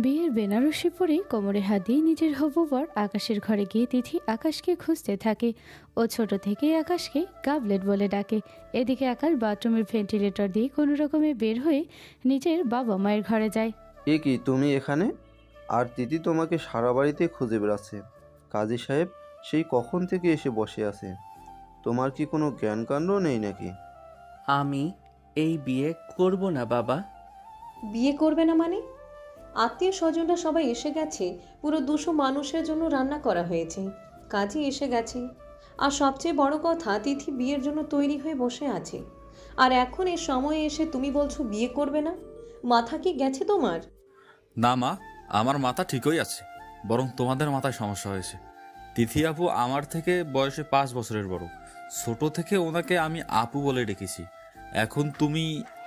বিয়ের বেনারসি পরে কোমরে হাত দিয়ে নিজের হবু বর আকাশের ঘরে গিয়ে তিথি আকাশকে খুঁজতে থাকে। ও ছোট থেকেই আকাশকে গাবলেট বলে ডাকে। এদিকে আকাশ বাথরুমের ভেন্টিলেটর দিয়ে কোনো রকমে বের হয়ে নিজের বাবা মায়ের ঘরে যায়। এ কি তুমি এখানে? আর দিদি তোমাকে সারা বাড়িতে খুঁজে বেড়াচ্ছে। কাজী সাহেব সেই কখন থেকে এসে বসে আছে। তোমার কি কোনো জ্ঞানকাণ্ড নেই নাকি? আমি এই বিয়ে করব না বাবা। বিয়ে করবে না মানে? আত্মীয় স্বজনরা সবাই এসে গেছে, পুরো 200 মানুষের জন্য রান্না করা হয়েছে, কাজই এসে গেছে। আর সবচেয়ে বড় কথা, তিথি বিয়ের জন্য তৈরি হয়ে বসে আছে। আর এখন এই সময়ে এসে তুমি বলছো বিয়ে করবে না? মাথা কি গেছে তোমার? না মা, আমার মাথা ঠিকই আছে, বরং তোমাদের মাথায় সমস্যা হয়েছে। তিথি আপু আমার থেকে বয়সে 5 বছরের বড়। ছোট থেকে ওনাকে আমি আপু বলে ডেকেছি। এখন তুমি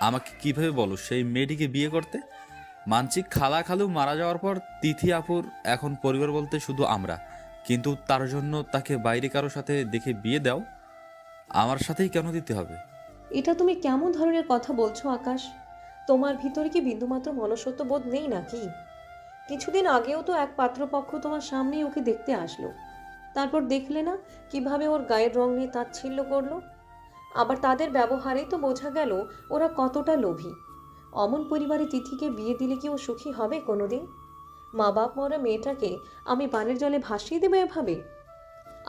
আমাকে কিভাবে বলো সেই মেয়েটিকে বিয়ে করতে? মানছি খালা খালু মারা যাওয়ার পর তিথি আপুর এখন পরিবার বলতে শুধু আমরা, কিন্তু তার জন্য তাকে বাইরে কারোর সাথে দেখে বিয়ে দাও? আমার সাথেই কেন দিতে হবে? এটা তুমি কেমন ধরনের কথা বলছো আকাশ? তোমার ভিতরে কি বিন্দুমাত্র মনুষ্যত্ব বোধ নেই নাকি? কিছুদিন আগেও তো এক পাত্রপক্ষ তোমার সামনেই ওকে দেখতে আসলো। তারপর দেখলে না কিভাবে ওর গায়ের রং নিয়ে তাচ্ছিল্য করলো? আবার তাদের ব্যবহারেই তো বোঝা গেল ওরা কতটা লোভী। অমন পরিবারে তিথিকে বিয়ে দিলে কি ও সুখী হবে কোনোদিন? মা বাপ মরা মেয়েটাকে আমি বানের জলে ভাসিয়ে দেবো এভাবে?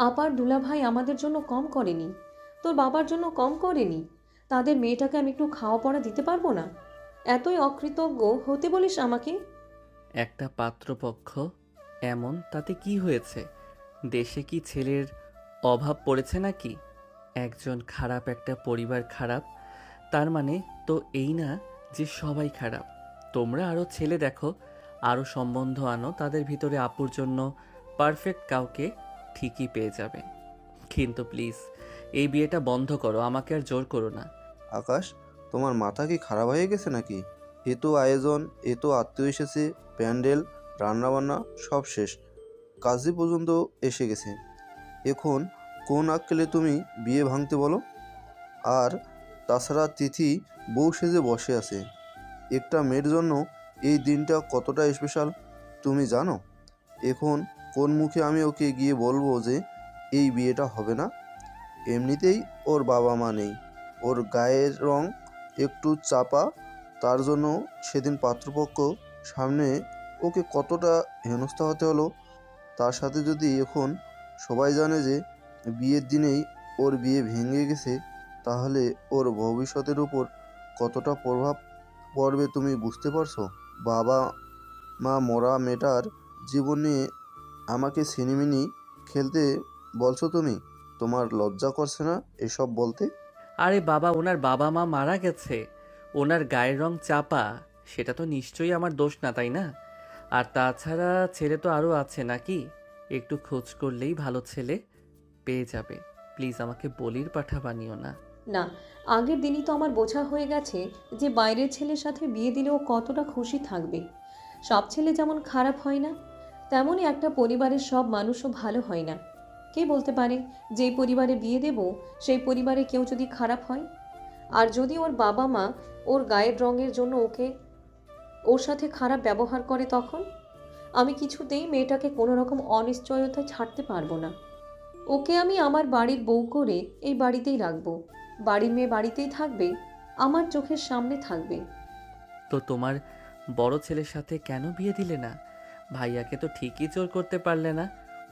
আপার দুলাভাই আমাদের জন্য কম করেনি, তোর বাবার জন্য কম করেনি। তাদের মেয়েটাকে আমি একটু খাওয়া পড়া দিতে পারবো না? এতই অকৃতজ্ঞ হতে বলিস আমাকে? একটা পাত্রপক্ষ এমন তাতে কি হয়েছে? দেশে কি ছেলের অভাব পড়েছে নাকি? একজন খারাপ একটা পরিবার খারাপ, তার মানে তো এই না যে সবাই খারাপ। তোমরা আরও ছেলে দেখো, আরও সম্বন্ধ আনো, তাদের ভিতরে আপুর জন্য পারফেক্ট কাউকে ঠিকই পেয়ে যাবে। কিন্তু প্লিজ এই বিয়েটা বন্ধ করো, আমাকে আর জোর করো না। আকাশ, তোমার মাথা কি খারাপ হয়ে গেছে নাকি? এ তো আয়োজন, এ তো আত্মীয় এসেছে, প্যান্ডেল, রান্নাবান্না সব শেষ, কাজী পর্যন্ত এসে গেছে। এখন কোন আক্কেলে তুমি বিয়ে ভাঙতে বলো? আর তাছাড়া তিথি বউ সেজে বসে আছে। একটা মেয়ের জন্য এই দিনটা কতটা স্পেশাল তুমি জানো? এখন কোন মুখে আমি ওকে গিয়ে বলবো যে এই বিয়েটা হবে না? এমনিতেই ওর বাবা মা নেই, ওর গায়ের রং একটু চাপা, তার জন্য সেদিন পাত্রপক্ষ সামনে ওকে কতটা হেনস্থা হতে হলো। তার সাথে যদি এখন সবাই জানে যে বিয়ের দিনেই ওর বিয়ে ভেঙে গেছে, তাহলে ওর ভবিষ্যতের উপর কতটা প্রভাব পড়বে তুমি বুঝতে পারছো? বাবা মা মরা মেয়েটার জীবন নিয়ে আমাকে ছিনিমিনি খেলতে বলছো তুমি? তোমার লজ্জা করছে না এসব বলতে? আরে বাবা, ওনার বাবা মা মারা গেছে, ওনার গায়ের রং চাপা, সেটা তো নিশ্চয়ই আমার দোষ না, তাই না? আর তাছাড়া ছেলে তো আরও আছে নাকি? একটু খোঁজ করলেই ভালো ছেলে পেয়ে যাবে। প্লিজ আমাকে বলির পাঠা বানিও না। না, আগের দিনই তো আমার বোঝা হয়ে গেছে যে বাইরের ছেলের সাথে বিয়ে দিলে ও কতটা খুশি থাকবে। সব ছেলে যেমন খারাপ হয় না, তেমনই একটা পরিবারের সব মানুষও ভালো হয় না। কে বলতে পারে যেই পরিবারে বিয়ে দেব সেই পরিবারে কেউ যদি খারাপ হয়? আর যদি ওর বাবা মা ওর গায়ের রঙের জন্য ওর সাথে খারাপ ব্যবহার করে, তখন আমি কিছুতেই মেয়েটাকে কোনো রকম অনিশ্চয়তায় ছাড়তে পারবো না। ওকে আমি আমার বাড়ির বউ করে এই বাড়িতেই রাখবো। বাড়ির মেয়ে বাড়িতেই থাকবে, আমার চোখের সামনে থাকবে। তো তোমার বড় ছেলের সাথে কেন বিয়ে দিলে না? ভাইয়াকে তো ঠিকই জোর করতে পারলে না,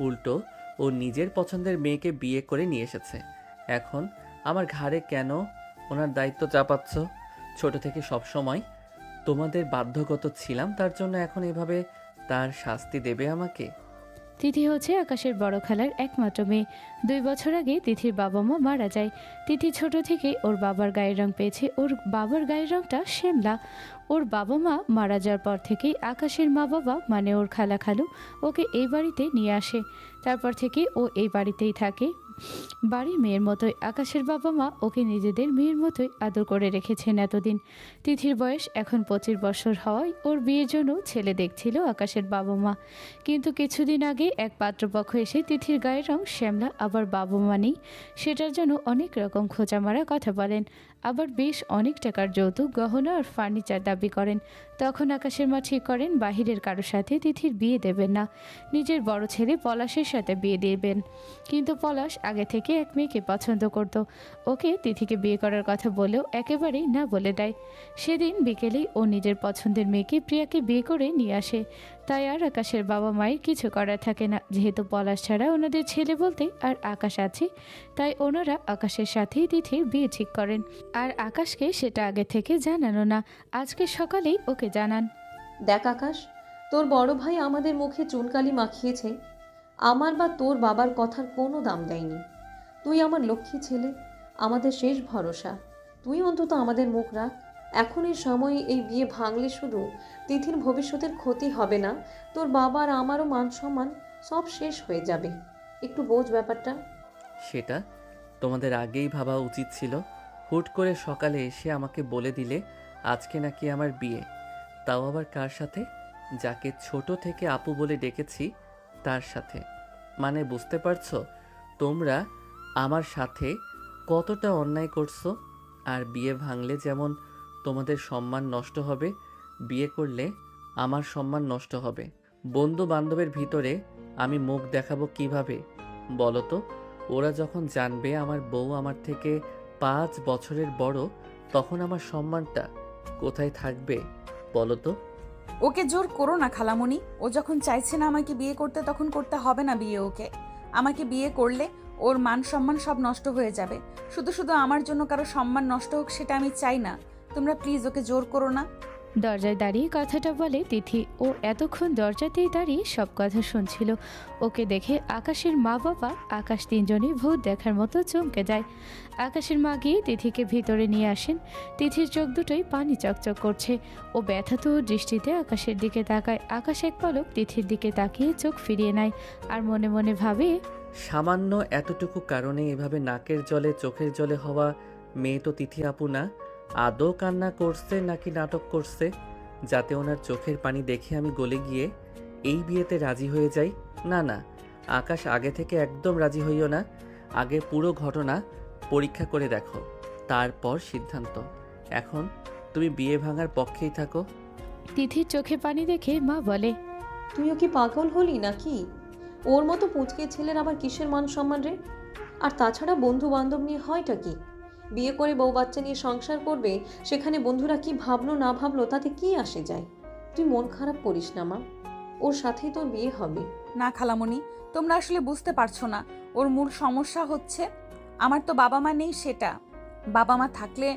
উল্টো ও নিজের পছন্দের মেয়েকে বিয়ে করে নিয়ে এসেছে। এখন আমার ঘাড়ে কেন ওনার দায়িত্ব চাপাচ্ছ? ছোট থেকে সব সময় তোমাদের বাধ্যগত ছিলাম, তার জন্য এখন এভাবে তার শাস্তি দেবে আমাকে? তিথি হচ্ছে আকাশের বড় খালার একমাত্র মেয়ে। 2 বছর আগে তিথির বাবা মা মারা যায়। তিথি ছোট থেকে ওর বাবার গায়ের রং পেয়েছে। ওর বাবার গায়ের রংটা শ্যামলা। ওর বাবা মা মারা যাওয়ার পর থেকেই আকাশের মা বাবা মানে ওর খালা খালু ওকে এই বাড়িতে নিয়ে আসে। তারপর থেকে ও এই বাড়িতেই থাকে। বাড়ির মেয়ের মতোই আকাশের বাবা মা ওকে নিজেদের মেয়ের মতোই আদর করে রেখেছেন এতদিন। তিথির বয়স এখন 25 বছর হওয়ায় ওর বিয়ের জন্য ছেলে দেখছিল আকাশের বাবা মা। কিন্তু কিছুদিন আগে এক পাত্রপক্ষ এসে তিথির গায়ের রং শ্যামলা, আবার বাবা মা নেই, সেটার জন্য অনেক রকম খোঁচা মারা কথা বলেন। আবার বেশ অনেক টাকার যৌতুক, গহনা আর ফার্নিচার দাবি করেন। তখন আকাশের মা ঠিক করেন বাহিরের কারোর সাথে তিথির বিয়ে দেবেন না, নিজের বড় ছেলে পলাশের সাথে বিয়ে দেবেন। কিন্তু পলাশ আগে থেকে এক মেয়েকে পছন্দ করত, ওকে তিথিকে বিয়ে করার কথা বলেও একেবারেই না বলে দেয়। সেদিন বিকেলেই ও নিজের পছন্দের মেয়েকে প্রিয়াকে বিয়ে করে নিয়ে আসে। তাই আর আকাশের বাবা মায়ের কিছু করার থাকে না, যেহেতু পলাশ ছাড়া ওনাদের ছেলে বলতে আর আকাশ আছে, তাই ওনারা আকাশের সাথেই তিথির বিয়ে ঠিক করেন। আর আকাশকে সেটা আগে থেকে জানানো না, আজকে সকালেই ওকে জানান। দেখ আকাশ, তোর বড় ভাই আমাদের মুখে চুনকালি মাখিয়েছে, আমার বা তোর বাবার কথার কোনো দাম দেয়নি। তুই আমার লক্ষ্মী ছেলে, আমাদের শেষ ভরসা। তুই অন্তত আমাদের মুখ রাখ। এখন এই সময় এই বিয়ে ভাঙলে শুধু তিথির ভবিষ্যতের ক্ষতি হবে না, তোর বাবার আমারও মান সম্মান সব শেষ হয়ে যাবে। একটু বোঝ ব্যাপারটা। সেটা তোমাদের আগেই ভাবা উচিত ছিল। হুট করে সকালে এসে আমাকে বলে দিলে আজকে নাকি আমার বিয়ে, তাও আবার কার সাথে? যাকে ছোট থেকে আপু বলে ডেকেছি তার সাথে। মানে বুঝতে পারছো তোমরা আমার সাথে কতটা অন্যায় করছো? আর বিয়ে ভাঙলে যেমন তোমাদের সম্মান নষ্ট হবে, বিয়ে করলে আমার সম্মান নষ্ট হবে। বন্ধু বান্ধবের ভিতরে আমি মুখ দেখাবো কিভাবে বলো তো? ওরা যখন জানবে আমার বউ আমার থেকে 5 বছরের বড়, তখন আমার সম্মানটা কোথায় থাকবে বলো তো? ওকে জোর করো না খালামণি, ও যখন চাইছে না আমাকে বিয়ে করতে তখন করতে হবে না বিয়ে ওকে। আমাকে বিয়ে করলে ওর মান সম্মান সব নষ্ট হয়ে যাবে। শুধু শুধু আমার জন্য কারো সম্মান নষ্ট হোক সেটা আমি চাই না। তোমরা প্লিজ ওকে জোর করো না। দরজায় দাঁড়িয়ে কথাটা বলে তিথি। ও এতক্ষণ দরজাতেই দাঁড়িয়ে সব কথা শুনছিল। ওকে দেখে আকাশের মা বাবা আকাশ তিনজনই ভূত দেখার মতো চমকে যায়। আকাশের মা গিয়ে তিথিকে ভিতরে নিয়ে আসেন। তিথির চোখ দুটোই পানি চকচক করছে। ও ব্যথাতো দৃষ্টিতে আকাশের দিকে তাকায়। আকাশ এক পলক তিথির দিকে তাকিয়ে চোখ ফিরিয়ে নেয় আর মনে মনে ভাবে, সামান্য এতটুকু কারণে এভাবে নাকের জলে চোখের জলে হওয়া মেয়ে তো তিথি আপু না। আদৌ কান্না করছে নাকি নাটক করছে, যাতে ওনার চোখের পানি দেখে আমি গলে গিয়ে এই বিয়েতে রাজি হয়ে যাই? না না, আকাশ আগে থেকে একদম রাজি হইও না। আগে পুরো ঘটনা পরীক্ষা করে দেখো, তারপর সিদ্ধান্ত। এখন তুমি বিয়ে ভাঙার পক্ষেই থাকো। তিথির চোখে পানি দেখে মা বলে, তুইও কি পাগল হলি নাকি? ওর মতো পুচকে ছেলের আবার কিসের মান সম্মান রে? আর তাছাড়া বন্ধু বান্ধব নিয়ে হয়টা কি? বিয়ে করে বউ বাচ্চা নিয়ে সংসার করবে, সেখানে বন্ধুরা কি ভাবলো না ভাবলো তাতে কি আসে যায়? তুই মন খারাপ করিস না মা, ওর সাথেই তোর বিয়ে হবে। না খালামণি, তোমরা আসলে বুঝতে পারছো না। ওর মূল সমস্যা হচ্ছে আমার তো বাবা মা নেই। সেটা বাবা মা থাকলে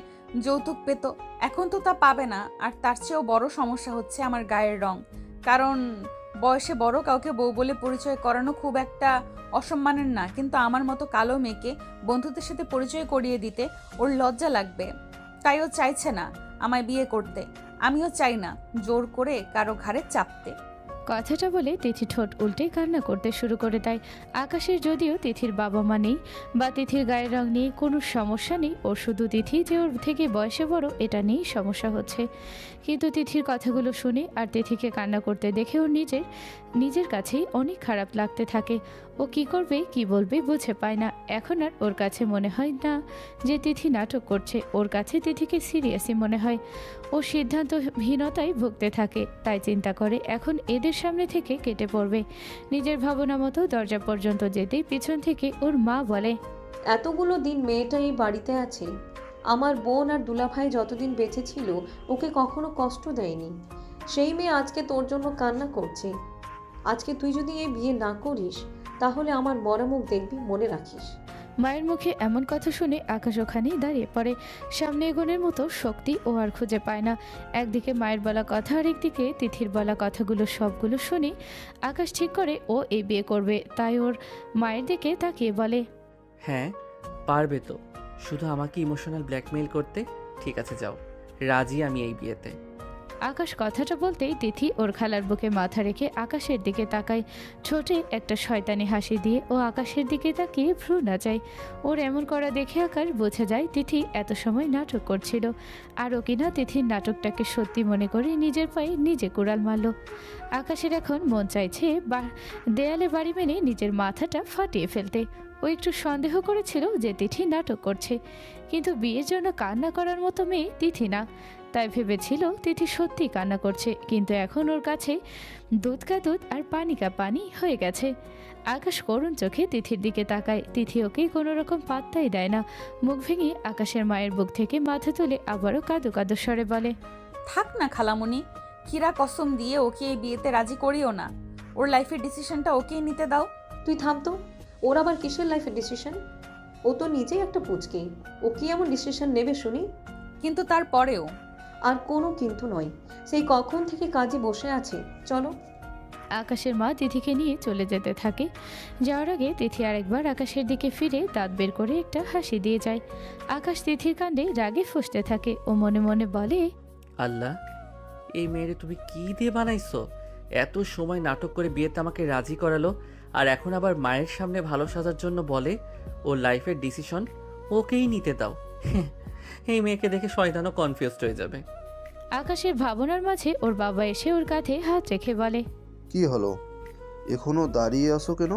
যৌতুক পেত, এখন তো তা পাবে না। আর তার চেয়েও বড় সমস্যা হচ্ছে আমার গায়ের রং। কারণ বয়সে বড় কাউকে বউ বলে পরিচয় করানো খুব একটা অসম্মানের না, কিন্তু আমার মতো কালো মেয়েকে বন্ধুদের সাথে পরিচয় করিয়ে দিতে ওর লজ্জা লাগবে। তাই ও চাইছে না আমায় বিয়ে করতে। আমিও চাই না জোর করে কারো ঘাড়ে চাপতে। কথাটা বলে তিথি ঠোঁট উল্টে কান্না করতে শুরু করে দেয়। আকাশের যদিও তিথির বাবা মা নেই বা তিথির গায়ের রং নিয়ে কোনো সমস্যা নেই, ওর শুধু তিথি যে ওর থেকে বয়সে বড় এটা নিয়েই সমস্যা হচ্ছে। কিন্তু তিথির কথাগুলো শুনে আর তিথিকে কান্না করতে দেখে ওর নিজের কাছেই অনেক খারাপ লাগতে থাকে। ও কি করবে কি বলবে বুঝে পায় না। এখন আর ওর কাছে মনে হয় না যে তিথি নাটক করছে, ওর কাছে তিথিকে সিরিয়াসই মনে হয়। ও সিদ্ধান্তহীনতায় ভুগতে থাকে, তাই চিন্তা করে এখন এদের সামনে থেকে কেটে পড়বে। নিজের ভাবনা মতো দরজা পর্যন্ত যেতেই পিছন থেকে ওর মা বলে, এতগুলো দিন মেয়েটা এই বাড়িতে আছে, আমার বোন আর দুলাভাই যতদিন বেঁচে ছিল ওকে কখনো কষ্ট দেয়নি। সেই মেয়ে আজকে তোর জন্য কান্না করছে। আজকে তুই যদি এই বিয়ে না করিস তাহলে আমার মরা মুখ দেখবি, মনে রাখিস। মায়ের মুখে এমন কথা শুনে আকাশ ওখানেই দাঁড়িয়ে পড়ে। সামনে এগোনের মতো শক্তি ও আর খুঁজে পায় না। একদিকে মায়ের বলা কথা আর একদিকে তিথির বলা কথাগুলো সবগুলো শুনে আকাশ ঠিক করে ও এই বিয়ে করবে। তাই ওর মায়ের দিকে তাকিয়ে বলে, হ্যাঁ পারবে তো, শুধু আমাকে ইমোশনাল ব্ল্যাকমেইল করতে। ঠিক আছে যাও, রাজি আমি এই বিয়েতে। আকাশ কথাটা বলতেই তিথি ওর খালার বুকে মাথা রেখে আকাশের দিকে তাকায়। ছোটে একটা শয়তানি হাসি দিয়ে ও আকাশের দিকে তাকিয়ে ভ্রু নাচায়। ওর এমন করা দেখে আকাশ বোঝা যায় তিথি এত সময় নাটক করছিল। আর ও কিনা তিথির নাটকটাকে সত্যি মনে করে নিজের পায়ে নিজে কুড়াল মারল। আকাশের এখন মন চাইছে দেয়ালে বাড়ি মেনে নিজের মাথাটা ফাটিয়ে ফেলতে। ও একটু সন্দেহ করেছিল যে তিথি নাটক করছে, কিন্তু বিয়ের জন্য কান্না করার মতো মেয়ে তিথি না। তাই ভেবেছিল তিথি সত্যি কান্না করছে, কিন্তু এখন ওর কাছে দুধ কা দুধ আর পানি কা পানি হয়ে গেছে। আকাশ করুণ চোখে তিথির দিকে তাকায়। তিথি ওকে কোনো রকম পাত্তাই দেয় না। মুখ ভেঙে আকাশের মায়ের বুক থেকে মাথা তুলে আবারও কাঁদো কাঁদো স্বরে বলে, থাক না খালামণি, কিরা কসম দিয়ে ওকে এই বিয়েতে রাজি করিও না। ওর লাইফের ডিসিশনটা ওকেই নিতে দাও। তুই থাম তো, ওর আবার কিসের লাইফের ডিসিশন? ও তো নিজেই একটা পুচকে, ও কি এমন ডিসিশন নেবে শুনি? কিন্তু তারপরেও আর কোনো কিন্তু নয়, সেই কখন থেকে কাজে বসে আছে। চলো। আকাশের মা তিথিকে নিয়ে চলে যেতে থাকে। যাওয়ার আগে তিথি আরেকবার আকাশের দিকে ফিরে দাঁত বের করে একটা হাসি দিয়ে যায়। আকাশ তিথির কাণ্ডে রাগে ফুঁসতে থাকে। ও মনে মনে বলে, আল্লাহ, এই মেয়েরে তুমি কি দিয়ে বানাইছো? এত সময় নাটক করে বিয়েতে আমাকে রাজি করালো, আর এখন আবার মায়ের সামনে ভালো সাজার জন্য বলে ওর লাইফের ডিসিশন ওকেই নিতে দাও। এই মেয়েকে দেখে শয়তানও কনফিউজড হয়ে যাবে। আকাশের ভাবনার মাঝে ওর বাবা এসে ওর কাঁধে হাত রেখে বলে, কি হলো, এখনো দাঁড়িয়ে আছো কেন?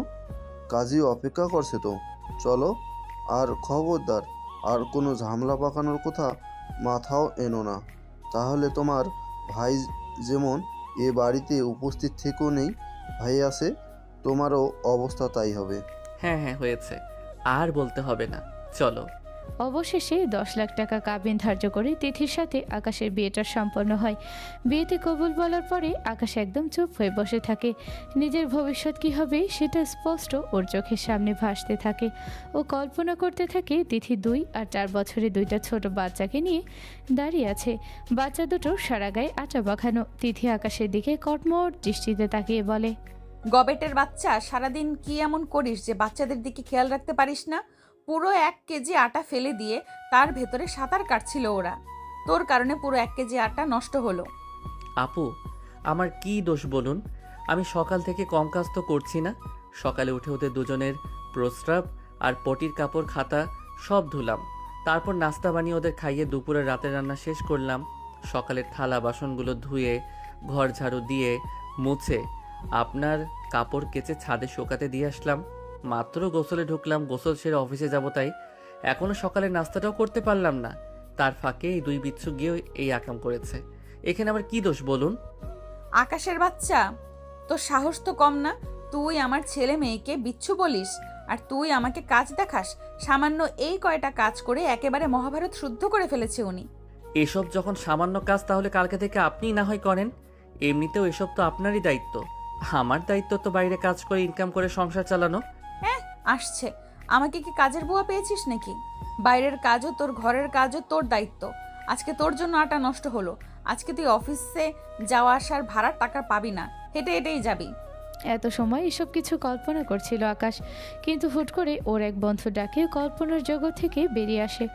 কাজী অপেক্ষা করছে তো, চলো। আর খবরদার, আর কোনো ঝামেলা পাকানোর কথা মাথাও এনো না, তাহলে তোমার ভাই যেমন এ বাড়িতে উপস্থিত থেকেও নেই, ভাই আছে, তোমারও অবস্থা তাই হবে। হ্যাঁ হ্যাঁ, হয়েছে, আর বলতে হবে না, চলো। অবশেষে 10 লাখ টাকা কাবিন ধার্য করে তিথির সাথে আকাশের বিয়েটা সম্পন্ন হয়। বিয়েতে কবুল বলার পরে আকাশ একদম চুপ হয়ে বসে থাকে। নিজের ভবিষ্যৎ কি হবে সেটা স্পষ্ট ওর চোখের সামনে ভাসতে থাকে। ও কল্পনা করতে থাকে তিথি 2 আর 4 বছরে 2টা ছোট বাচ্চাকে নিয়ে দাঁড়িয়ে আছে। বাচ্চা দুটোর সারা গায়ে আটা মাখানো। তিথি আকাশের দিকে কটমট দৃষ্টিতে তাকিয়ে বলে, গবেটের বাচ্চা, সারাদিন কি এমন করিস যে বাচ্চাদের দিকে খেয়াল রাখতে পারিস না? পুরো 1 কেজি আটা ফেলে দিয়ে তার ভেতরে সাঁতার কাটছিল ওরা। তোর কারণে পুরো 1 কেজি আটা নষ্ট হলো। আপু, আমার কি দোষ বলুন? আমি সকাল থেকে কম কাজ তো করছি না। সকালে উঠে ওদের দুজনের প্রস্রাব আর পটির কাপড় খাতা সব ধুলাম, তারপর নাস্তা বানিয়ে ওদের খাইয়ে দুপুরে রাতের রান্না শেষ করলাম। সকালের থালা বাসনগুলো ধুয়ে ঘর ঝাড়ু দিয়ে মুছে আপনার কাপড় কেচে ছাদে শোকাতে দিয়ে আসলাম। মাত্র গোসলে ঢুকলাম, গোসল সেরে অফিসে যাব, তাই এখনও সকালের নাস্তাটাও করতে পারলাম না। তার ফাঁকে এই 2 বিচ্ছু গিয়েও এই আকাম করেছে। এখানে আমার কি দোষ বলুন? আকাশের বাচ্চা, তোর সাহস তো কম না। তুই আমার ছেলে মেয়েকে বিচ্ছু বলিস, আর তুই আমাকে কাজ দেখাস। সামান্য এই কয়টা কাজ করে একেবারে মহাভারত শুদ্ধ করে ফেলেছে উনি। এসব যখন সামান্য কাজ, তাহলে কালকে থেকে আপনিই না হয় করেন। এমনিতেও এসব তো আপনারই দায়িত্ব। আমার দায়িত্ব তো বাইরে কাজ করে ইনকাম করে সংসার চালানো। হ্যাঁ, আসছে। আমাকে কি কাজের বুয়া পেয়েছিস নাকি? বাইরের কাজও তোর, ঘরের কাজও তোর দায়িত্ব। আজকে তোর জন্য আটা নষ্ট হলো। আজকে তুই অফিসে যাওয়া আসার ভাড়ার টাকা পাবি না, হেঁটে হেঁটেই যাবি। এত সময় এসব কিছু কল্পনা করছিল আকাশ, কিন্তু হুট করে ওর এক বন্ধু ডাকে কল্পনার জগৎ থেকে বেরিয়ে আসে।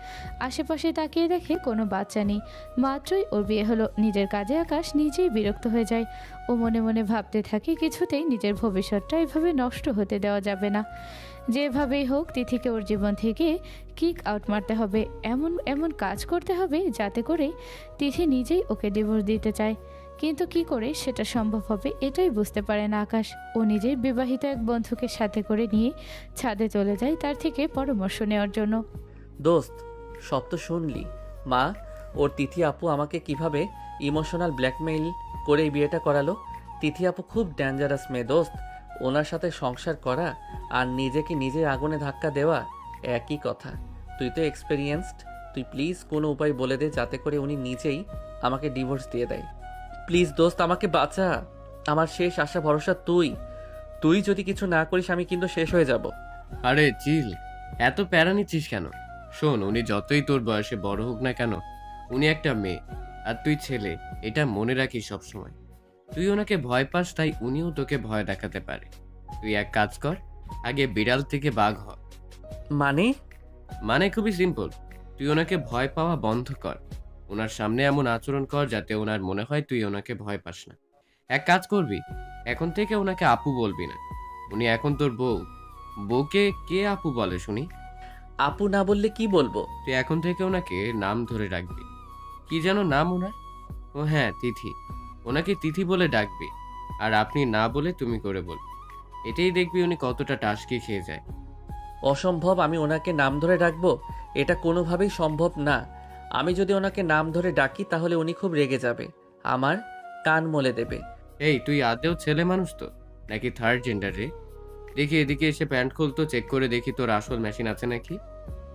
আশেপাশে তাকিয়ে দেখে কোনো বাচ্চা নেই। মাত্রই ওর বিয়ে হলো। নিজের কাজে আকাশ নিজেই বিরক্ত হয়ে যায়। ও মনে মনে ভাবতে থাকে কিছুতেই নিজের ভবিষ্যৎটা এভাবে নষ্ট হতে দেওয়া যাবে না। যেভাবেই হোক তিথিকে ওর জীবন থেকে কিক আউট মারতে হবে। এমন এমন কাজ করতে হবে যাতে করে তিথি নিজেই ওকে ডিভোর্স দিতে চায়। কিন্তু কি করে সেটা সম্ভব হবে এটাই বুঝতে পারে না আকাশ। ও নিজের বিবাহিত এক বন্ধুকে সাথে করে নিয়ে ছাদে চলে যায় তার থেকে পরামর্শ নেওয়ার জন্য। দোস্ত, সব তো শুনলি। মা, ওর তিথি আপু আমাকে কিভাবে ইমোশনাল ব্ল্যাকমেইল করে এই বিয়েটা করালো। তিথি আপু খুব ডেঞ্জারাস মেয়ে দোস্ত। ওনার সাথে সংসার করা আর নিজেকে নিজের আগুনে ধাক্কা দেওয়া একই কথা। তুই তো এক্সপেরিয়েন্সড। তুই প্লিজ কোনো উপায় বলে দে যাতে করে উনি নিজেই আমাকে ডিভোর্স দিয়ে দেয়। প্লিজ দোস্ত, আমাকে বাঁচা। আমার শেষ আশা ভরসা তুই। তুই যদি কিছু না করিস আমি কিন্তু শেষ হয়ে যাব। আরে চিল, এত প্যারা নিচ্ছিস কেন? শোন, উনি যতই তোর বয়সে বড় হোক না কেন, উনি একটা মেয়ে আর তুই ছেলে, এটা মনে রাখিস সবসময়। তুই ওনাকে ভয় পাস, তাই উনিও তোকে ভয় দেখাতে পারে। তুই এক কাজ কর, আগে বিড়াল থেকে বাঘ হ। মানে? মানে খুবই সিম্পল, তুই ওনাকে ভয় পাওয়া বন্ধ কর। ওনার সামনে এমন আচরণ কর যাতে ওনার মনে হয় তুই ওনাকে ভয় পাস না। এক কাজ করবি, এখন থেকে ওনাকে আপু বলবি না। উনি এখন তোর বউ। বউকে কে আপু বলে শুনি? আপু না বললে কি বলবো? তুই এখন থেকে ওনাকে নাম ধরে ডাকবি। কি যেন নাম ওনার? ও হ্যাঁ, তিথি। ওনাকে তিথি বলে ডাকবি, আর আপনি না বলে তুমি করে বল। এটাই দেখবি উনি কতটা টাসকি খেয়ে যায়। অসম্ভব, আমি ওনাকে নাম ধরে ডাকবো? এটা কোনোভাবেই সম্ভব না। আমি যদি ওনাকে নাম ধরে ডাকি তাহলে উনি খুব রেগে যাবে, আমার কান মলে দেবে। এই, তুই আদেও ছেলে মানুষ তো, নাকি থার্ড জেন্ডার রে? দেখি এদিকে এসে প্যান্ট খুলতো, চেক করে দেখি তোর আসল মেশিন আছে নাকি,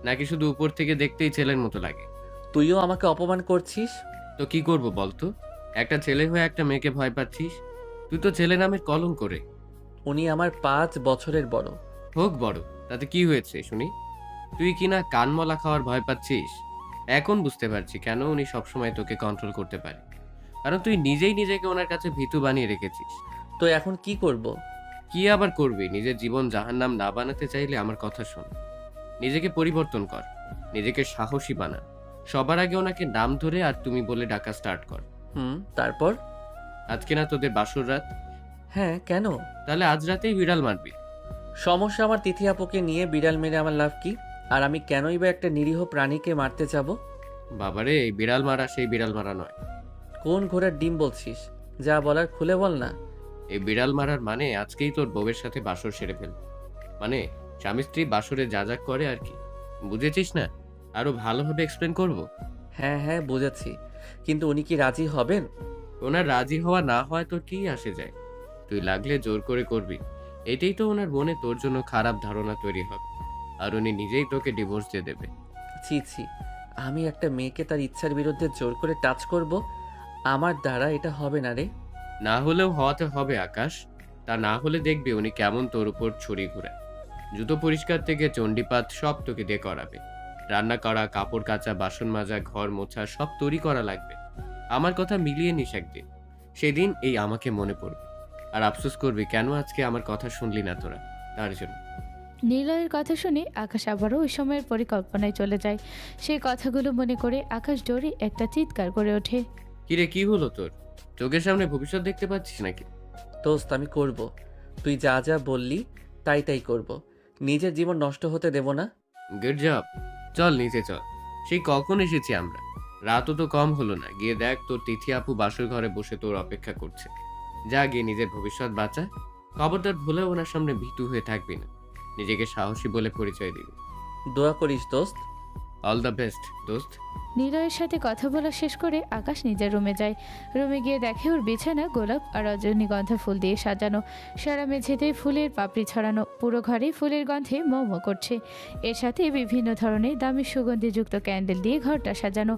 নাকি শুধু উপর থেকে দেখতেই ছেলের মতো লাগে। তুইও আমাকে অপমান করছিস। তো কি করব বলতো? একটা ছেলে হয়ে একটা মেয়েকে ভয় পাচ্ছিস? তুই তো ছেলে নামের কলঙ্ক রে। উনি আমার 5 বছরের বড়। হোক বড়, তাতে কি হয়েছে শুনি? তুই কিনা কানমলা খাওয়ার ভয় পাচ্ছিস। এখন বুঝতে পারছি কেন উনি সবসময় তোকে কন্ট্রোল করতে পারে, কারণ তুই নিজেই নিজেকে ওনার কাছে ভীতু বানিয়ে রেখেছিস। তো এখন কি করব? কি আবার করবি? নিজের জীবন জাহান্নাম না বানাতে চাইলে আমার কথা শোন। নিজেকে পরিবর্তন কর, নিজেকে সাহসী বানা। সবার আগে ওনাকে নাম ধরে আর তুমি বলে ডাকা স্টার্ট কর। তারপর? আজকে না তোদের বাসর রাত? হ্যাঁ, কেন? তাহলে আজ রাতেই বিড়াল মারবি। সমস্যা আমার তিথি আপুকে নিয়ে বিড়াল মেরে আমার লাভ কি? আর আমি কেনই বা একটা নিরীহ প্রাণীকে মারতে যাব? বাবারে, এই বিড়াল মারা সেই বিড়াল মারা নয়। কোন ঘোড়ার ডিম বলছিস? যা বলার খুলে বল না। এই বিড়াল মারার মানে আজকেই তোর বউয়ের সাথে বাসর সেরে ফেল। মানে স্বামী স্ত্রী বাসরে যা যা করে আর কি। বুঝেছিস না? আরো ভালোভাবে এক্সপ্লেন করব? হ্যাঁ হ্যাঁ, বুঝেছি, কিন্তু উনি কি রাজি হবেন? ওনার রাজি হওয়া না হয় তোর কি আসে যায়? তুই লাগলে জোর করে করবি, এটাই তো ওনার মনে তোর জন্য খারাপ ধারণা তৈরি হবে, আর উনি নিজেই তোকে ডিভোর্স দিয়ে দেবে। ছি ছি, আমি একটা মেয়েকে তার ইচ্ছার বিরুদ্ধে জোর করে টাচ করব? আমার দ্বারা এটা হবে না রে। না হলেও হওয়াতে হবে আকাশ। তা না হলে দেখবি উনি কেমন তোর উপর ছড়ি ঘুরায়। জুতো পরিষ্কার থেকে চণ্ডীপাত সব তোকে দিয়ে করাবে। রান্না করা, কাপড় কাচা, বাসন মাজা, ঘর মোছা সব তৈরি করা লাগবে। আমার কথা মিলিয়ে নিস একদিন। সেদিন এই আমাকে মনে পড়বে, আর আফসোস করবি কেন আজকে আমার কথা শুনলি না তোরা। তার জন্য। নিলয়ের কথা শুনে আকাশ আবারও ওই সময়ের পরিকল্পনায় চলে যায়। সেই কথাগুলো মনে করে আকাশ জোরে একটা চিৎকার করে ওঠে। কিরে, কি হলো তোর? চোখের সামনে ভবিষ্যৎ দেখতে পাচ্ছিস নাকি? দোস্ত, আমি করব। তুই যা যা বললি তাই তাই করব। নিজের জীবন নষ্ট হতে দেব না। Good job. চল নিচে চল। সেই কখন এসেছি আমরা? রাতও তো কম হলো না। গিয়ে দেখ তোর তিথি আপু বাসর ঘরে বসে তোর অপেক্ষা করছে। যা গিয়ে নিজের ভবিষ্যৎ বাঁচা। খবরদার ভুলে ওনার সামনে ভীতু হয়ে থাকবি না। নিজেকে সাহসী বলে পরিচয় দিবি। দোয়া করিস দোস্ত। অল দ্য বেস্ট দোস্ত। নিলয়ের সাথে কথা বলা শেষ করে আকাশ নিজের রুমে যায়। রুমে গিয়ে দেখে ওর বিছানা গোলাপ আর রজনীগন্ধা ফুল দিয়ে সাজানো। সারা মেঝেতে ফুলের পাপড়ি ছড়ানো, পুরো ঘরে ফুলের গন্ধে মো করছে। এর সাথে বিভিন্ন ধরনের দামি সুগন্ধিযুক্ত ক্যান্ডেল দিয়ে ঘরটা সাজানো।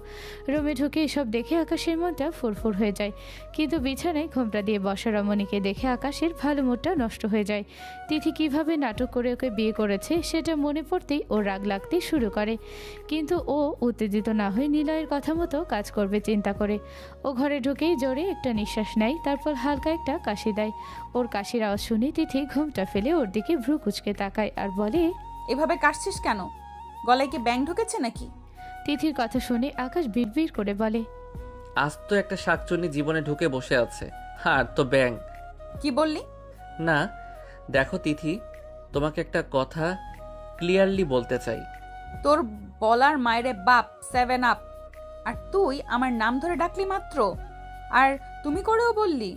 রুমে ঢুকে এসব দেখে আকাশের মনটা ফুরফুর হয়ে যায়, কিন্তু বিছানায় ঘোমটা দিয়ে বসা রমণীকে দেখে আকাশের ভালো মুডটা নষ্ট হয়ে যায়। তিথি কিভাবে নাটক করে ওকে বিয়ে করেছে সেটা মনে পড়তেই ওর রাগ লাগতে শুরু করে, কিন্তু ও উত্তেজিত না হয়ে নিলয়ের কথা মতো কাজ করবে চিন্তা করে। ও ঘরে ঢুকেই জোরে একটা নিঃশ্বাস নেয়, তারপর হালকা একটা কাশি দেয়। ওর কাশির আওয়াজ শুনে তিথি ঘুমটা ফেলে ওর দিকে ভ্রু কুচকে তাকায় আর বলে, এভাবে কাশছিস কেন? গলায় কি ব্যাং ঢুকেছে নাকি? তিথির কথা শুনে আকাশ বিড়বিড় করে বলে, আজ তো একটা শাকচুন্নি জীবনে ঢুকে বসে আছে, আর তো ব্যাং। কি বললি? না, দেখো তিথি, তোমাকে একটা কথা ক্লিয়ারলি বলতে চাই। তোর বলার মায়েরে বাপ 7 আপ, আর তুই আমার নাম ধরে ডাকলি মাত্র, আর তুমি করেও বললি?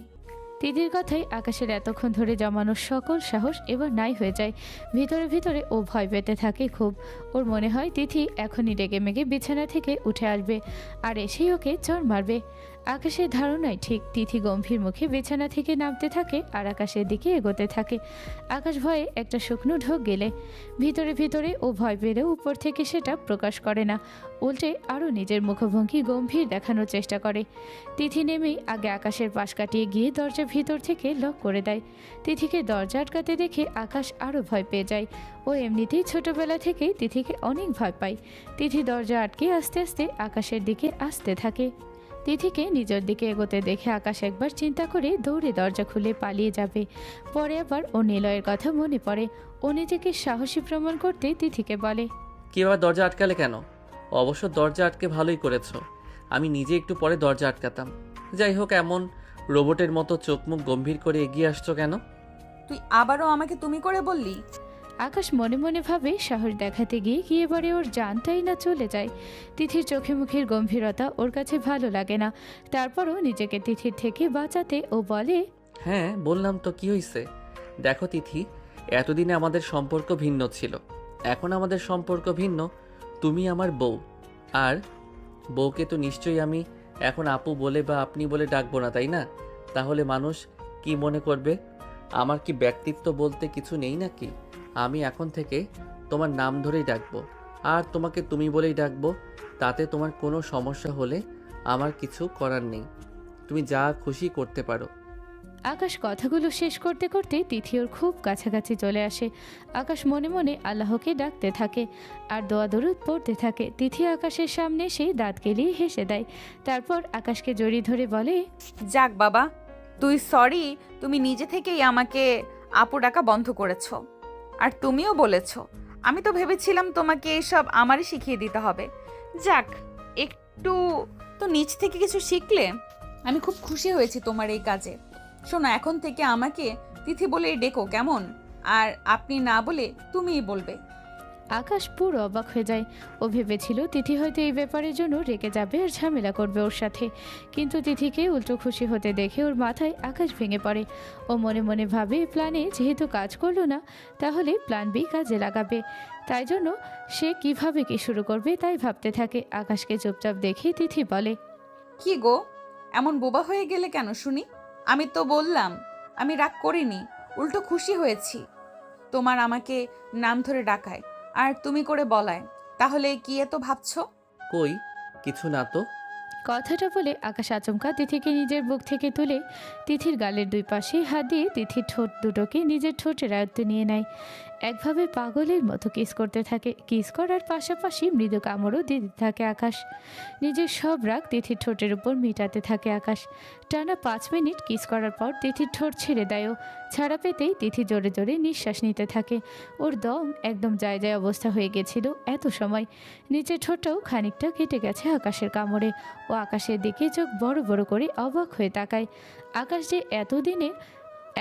তিথির কথাই আকাশের এতক্ষণ ধরে জমানো সকল সাহস এবার নাই হয়ে যায়। ভিতরে ভিতরে ও ভয় পেতে থাকে খুব। ওর মনে হয় তিথি এখনই রেগে মেগে বিছানা থেকে উঠে আসবে আর এসেই ওকে চড় মারবে। আকাশের ধারণাই ঠিক। তিথি গম্ভীর মুখে বিছানা থেকে নামতে থাকে আর আকাশের দিকে এগোতে থাকে। আকাশ ভয়ে একটা শুকনো ঢোক গেলে ভিতরে ভিতরে ও ভয় পেলেও উপর থেকে সেটা প্রকাশ করে না, উল্টে আরও নিজের মুখভঙ্গি গম্ভীর দেখানোর চেষ্টা করে। তিথি নেমেই আগে আকাশের পাশ কাটিয়ে গিয়ে দরজা ভিতর থেকে লক করে দেয়। তিথিকে দরজা আটকাতে দেখে আকাশ আরও ভয় পেয়ে যায়। ও এমনিতেই ছোটবেলা থেকেই তিথিকে অনেক ভয় পায়। তিথি দরজা আটকে আস্তে আস্তে আকাশের দিকে আসতে থাকে। তিথিকে নিজের দিকে এগোতে দেখে আকাশ একবার চিন্তা করে দৌড়ে দরজা খুলে পালিয়ে যাবে। পরে আবার ও নিলয়ের কথা মনে পড়ে। ও নিজেকে সাহসী প্রমাণ করতে তিথিকে বলে, কিভাবে দরজা আটকালে কেন? অবশ্য দরজা আটকে ভালোই করেছো। আমি নিজে একটু পরে দরজা আটকাতাম। যাই হোক, এমন রোবটের মতো চোখ মুখ গম্ভীর করে এগিয়ে আসছো কেন? তুই আবারও আমাকে তুমি করে বললি? আকাশ মনে মনে ভাবে সাহস দেখাতে গিয়ে এবারে ওর জানটাই না চলে যায়। তিথির চোখে মুখের গম্ভীরতা ওর কাছে ভালো লাগে না। তারপরও নিজেকে তিথির থেকে বাঁচাতে ও বলে, হ্যাঁ, বললাম তো, কি হয়েছে? দেখো তিথি, এতদিনে আমাদের সম্পর্ক ভিন্ন ছিল, এখন আমাদের সম্পর্ক ভিন্ন। তুমি আমার বউ, আর বউকে তো নিশ্চয়ই আমি এখন আপু বলে বা আপনি বলে ডাকবো না, তাই না? তাহলে মানুষ কি মনে করবে? আমার কি ব্যক্তিত্ব বলতে কিছু নেই নাকি? আমি এখন থেকে তোমার নাম ধরেই ডাকবো, আর তোমাকে তুমি বলেই ডাকবো। তাতে তোমার কোনো সমস্যা হলে আমার কিছু করার নেই, তুমি যা খুশি করতে পারো। আকাশ কথাগুলো শেষ করতে করতে তিথি ওর খুব কাছাকাছি চলে আসে। আকাশ মনে মনে আল্লাহকে ডাকতে থাকে আর দোয়া দরুদ পড়তে থাকে। তিথি আকাশের সামনে সেই দাঁত গেলিয়ে হেসে দেয়। তারপর আকাশকে জড়িয়ে ধরে বলে, যাক বাবা, তুই সরি, তুমি নিজে থেকেই আমাকে আপু ডাকা বন্ধ করেছো। আর তুমিও বলেছো, আমি তো ভেবেছিলাম তোমাকে এসব আমারই শিখিয়ে দিতে হবে। যাক, একটু তো নিজ থেকে কিছু শিখলে। আমি খুব খুশি হয়েছি তোমার এই কাজে। শোনো, এখন থেকে আমাকে তিথি বলেই ডেকো, কেমন? আর আপনি না বলে তুমিই বলবে। আকাশ পুরো অবাক হয়ে যায়। ও ভেবেছিল তিথি হয়তো এই ব্যাপারের জন্য রেগে যাবে আর ঝামেলা করবে ওর সাথে, কিন্তু তিথিকে উল্টো খুশি হতে দেখে ওর মাথায় আকাশ ভেঙে পড়ে। ও মনে মনে ভাবে প্ল্যানে যেহেতু কাজ করলো না, তাহলে প্ল্যান বি কাজে লাগাবে। তাই জন্য সে কিভাবে কি শুরু করবে তাই ভাবতে থাকে। আকাশকে চুপচাপ দেখে তিথি বলে, কি গো, এমন বোবা হয়ে গেলে কেন শুনি? আমি তো বললাম আমি রাগ করিনি, উল্টো খুশি হয়েছি তোমার আমাকে নাম ধরে ডাকায় আর তুমি করে বলায়। তাহলে কি এত ভাবছো? কই, কিছু না তো। কথাটা বলে আকাশ আচমকা তিথিকে নিজের বুক থেকে তুলে তিথির গালের দুই পাশে হাত দিয়ে তিথির ঠোঁট দুটোকে নিজের ঠোঁটের আয়ত্তে নিয়ে নেয়। একভাবে পাগলের মতো কিস করতে থাকে। কিস করার পাশাপাশি মৃদু কামড়ও দিতে থাকে আকাশ। নিজের সব রাগ তিথির ঠোঁটের উপর মিটাতে থাকে আকাশ। টানা 5 মিনিট কিস করার পর তিথির ঠোঁট ছেড়ে দেয়ও। ছাড়া পেতেই তিথি জোরে জোরে নিঃশ্বাস নিতে থাকে। ওর দম একদম যায় যায় অবস্থা হয়ে গেছিল এত সময়। নিচের ঠোঁটটাও খানিকটা কেটে গেছে আকাশের কামড়ে। ও আকাশের দিকে চোখ বড় বড় করে অবাক হয়ে তাকায়। আকাশ যে এতদিনে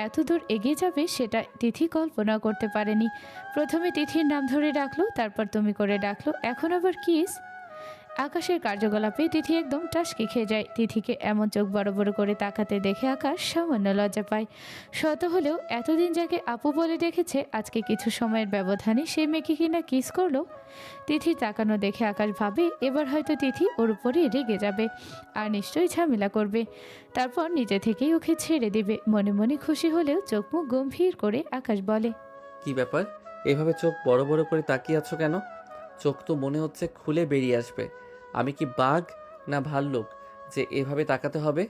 এত দূর এগিয়ে যাবে সেটা তিথি কল্পনা করতে পারেনি। প্রথমে তিথির নাম ধরে ডাকলো, তারপর তুমি করে ডাকলো, এখন আবার কিস। আকাশের কার্যকলাপে তিথি একদম টাসকি খেয়ে যায়। তিথিকে এমন চোখ বড় বড় করে তাকাতে দেখে আকাশ সামান্য লজ্জা পায়। শত হলেও এতদিন যাকে আপু বলে দেখেছে, আজকে কিছু সময়ের ব্যবধানে সে মেয়েকে কিনা কিস করলো। তিথি তাকানো দেখে আকাশ ভাবে এবার হয়তো তিথি ওর উপরে রেগে যাবে আর নিশ্চয়ই ঝামেলা করবে। তারপর নিজে থেকেই ওকে ছেড়ে দিবে। মনে মনে খুশি হলেও চোখ মুখ গম্ভীর করে আকাশ বলে, কি ব্যাপার, এভাবে চোখ বড় বড় করে তাকিয়ে আছো কেন? চোখ তো মনে হচ্ছে খুলে বেরিয়ে আসবে। আমি কি বাঘ না ভাল্লুক যে এভাবে তাকাতে হবে?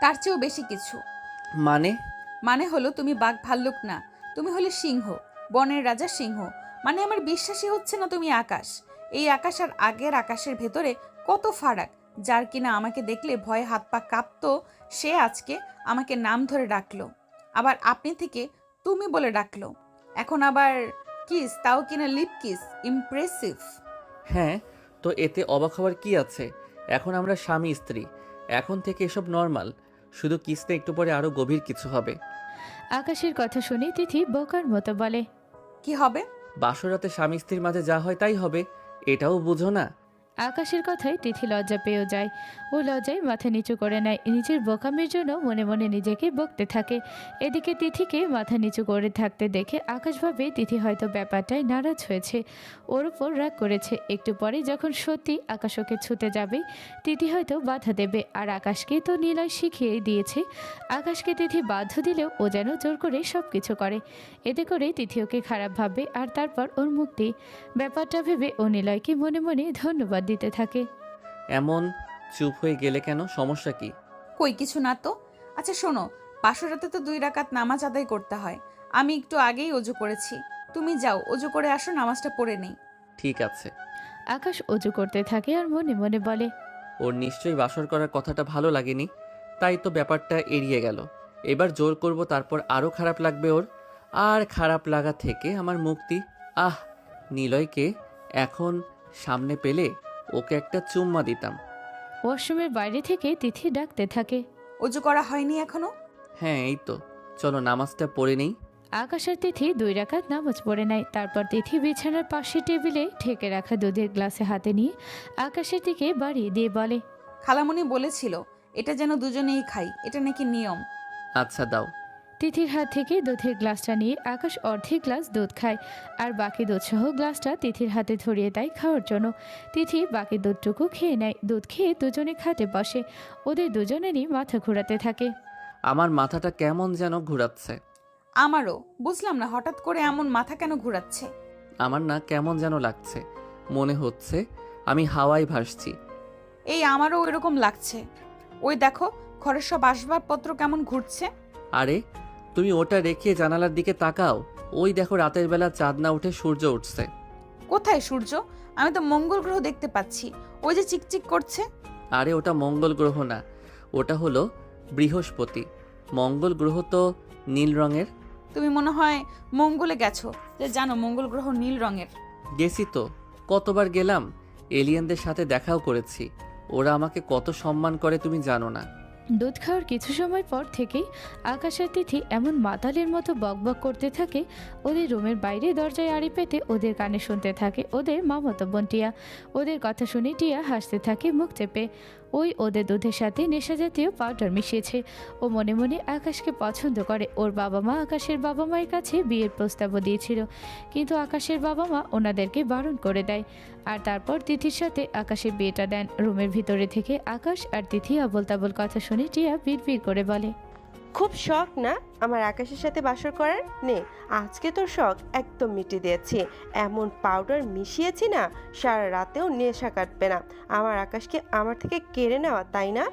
তার চেয়েও বেশি কিছু। মানে? মানে হলো তুমি বাঘ ভাল্লুক না, তুমি হলে সিংহ, বনের রাজা সিংহ। মানে আমার বিশ্বাসই হচ্ছে না তুমি আকাশ। এই আকাশ আর আগের আকাশের ভেতরে কত ফারাক। যার কিনা আমাকে দেখলে ভয়ে হাত পা কাঁপতো, সে আজকে আমাকে নাম ধরে ডাকলো, আবার আপনি থেকে তুমি বলে ডাকলো। এখন আবার কিস, তাও কিনা লিপ কিস। ইমপ্রেসিভ। হ্যাঁ, তো এতে অবাক হওয়ার কি আছে? এখন আমরা স্বামী স্ত্রী, এখন থেকে এসব নর্মাল। শুধু কিসতে একটু পরে আরো গভীর কিছু হবে। আকাশের কথা শুনে তিথি বোকার মতো বলে, কি হবে? বাসরাতে স্বামী স্ত্রীর মাঝে যা হয় তাই হবে, এটাও বুঝো না? আকাশের কথায় তিথি লজ্জা পেয়েও যায়। ও লজ্জায় মাথা নিচু করে নেয়। নিজের বোকামির জন্য মনে মনে নিজেকে বকতে থাকে। এদিকে তিথিকে মাথা নিচু করে থাকতে দেখে আকাশ ভাবে তিথি হয়তো ব্যাপারটায় নারাজ হয়েছে, ওর ওপর রাগ করেছে। একটু পরে যখন সত্যি আকাশ ওকে ছুতে যাবে, তিথি হয়তো বাধা দেবে। আর আকাশকে তো নিলয় শিখিয়ে দিয়েছে, আকাশকে তিথি বাধ্য দিলেও ও যেন জোর করে সব কিছু করে। এতে করে তিথি ওকে খারাপ ভাববে আর তারপর ওর মুক্তি। ব্যাপারটা ভেবে ও নিলয়কে মনে মনে ধন্যবাদ দিতে থাকে। এমন চুপ হয়ে গেলে কেন, সমস্যা কি? কই কিছু না তো। আচ্ছা শোনো, বাসরাতে তো 2 রাকাত নামাজ আদায় করতে হয়। আমি একটু আগেই অজু করেছি, তুমি যাও অজু করে আসো, নামাজটা পড়ে নেই। ঠিক আছে। আকাশ অজু করতে থাকে আর মনে মনে বলে, ওর নিশ্চয়ই বাসর করার কথাটা ভালো লাগেনি, তাই তো ব্যাপারটা এড়িয়ে গেল। এবার জোর করব, তারপর আরও খারাপ লাগবে ওর। আর খারাপ লাগা থেকে আমার মুক্তি। আহ, নিলয়কে এখন সামনে পেলে ওকে একটা চুম্মা দিতাম, ওয়াশরুমের বাইরে থেকে তিথি ডাকতে থাকে। অজু করা হয়নি এখনো? হ্যাঁ এই তো, চলো নামাজটা পড়ে নেই। আকাশ আর তিথি 2 রাকাত নামাজ পড়ে নেয়। তারপর তিথি বিছানার পাশে টেবিলে ঢেকে রাখা দুধের গ্লাসে হাতে নিয়ে আকাশের দিকে বাড়িয়ে দিয়ে বলে, খালামণি বলেছিল এটা যেন দুজনেই খাই, এটা নাকি নিয়ম। আচ্ছা দাও। তিথির হাত থেকে দুধের গ্লাসটা নিয়ে আকাশ অর্ধেক গ্লাস দুধ খায় আর বাকি দুধসহ গ্লাসটা তিথির হাতে ধরিয়ে দেয় খাওয়ার জন্য। তিথি বাকি দুধটুকু খেয়ে নেয়। দুধ খেয়ে দুজনে খাটে বসে। ওদের দুজনেরই মাথা ঘোরাতে থাকে। আমার মাথাটা কেমন যেন ঘোরাচ্ছে। আমারও বুঝলাম না হঠাৎ করে এমন মাথা কেন ঘোরাচ্ছে। আমার না কেমন যেন লাগছে, মনে হচ্ছে আমি হাওয়ায় ভাসছি। এই আমারও এরকম লাগছে। ওই দেখো ঘরের সব আসবাবপত্র কেমন ঘুরছে। আরে তুমি ওটা রেখে জানালার দিকে তাকাও, ওই দেখো রাতের বেলা চাঁদ না উঠে সূর্য উঠছে। কোথায় সূর্য? আমি তো মঙ্গল গ্রহ দেখতে পাচ্ছি, ওই যে চিকচিক করছে। আরে ওটা মঙ্গল গ্রহ না, ওটা হলো বৃহস্পতি। মঙ্গল গ্রহ তো নীল রঙের। তুমি মনে হয় মঙ্গলে গেছো, যে জানো মঙ্গল গ্রহ নীল রঙের। গেছি তো, কতবার গেলাম, এলিয়েনদের সাথে দেখাও করেছি। ওরা আমাকে কত সম্মান করে তুমি জানো না। দুধ খাওয়ার কিছু সময় পর থেকেই আকাশ আর তিথি এমন মাতালের মতো বকবক করতে থাকে। ওদের রুমের বাইরে দরজায় আড়ি পেতে ওদের কানে শুনতে থাকে ওদের মামাতো বোন টিয়া। ওদের কথা শুনে টিয়া হাসতে থাকে মুখ চেপে। ওই ওদের দুধের সাথে নেশাজাতীয় পাউডার মিশিয়েছে। ও মনে মনে আকাশকে পছন্দ করে। ওর বাবা মা আকাশের বাবা মায়ের কাছে বিয়ের প্রস্তাবও দিয়েছিল, কিন্তু আকাশের বাবা মা ওনাদেরকে বারণ করে দেয়। আর তারপর তিথির সাথে আকাশের বিয়েটা দেন। রুমের ভিতরে থেকে আকাশ আর তিথি আবোল তাবোল কথা শুনে টিয়া বিড়বিড় করে বলে, খুব শখ না আমার আকাশের সাথে বাসর করার? নে আজকে তোর শখ একদম মিটিয়ে দিয়েছি। এমন পাউডার মিশিয়েছি না, সারা রাতেও নেশা কাটবে না। আমার আকাশকে আমার থেকে কেড়ে নেওয়া, তাই না?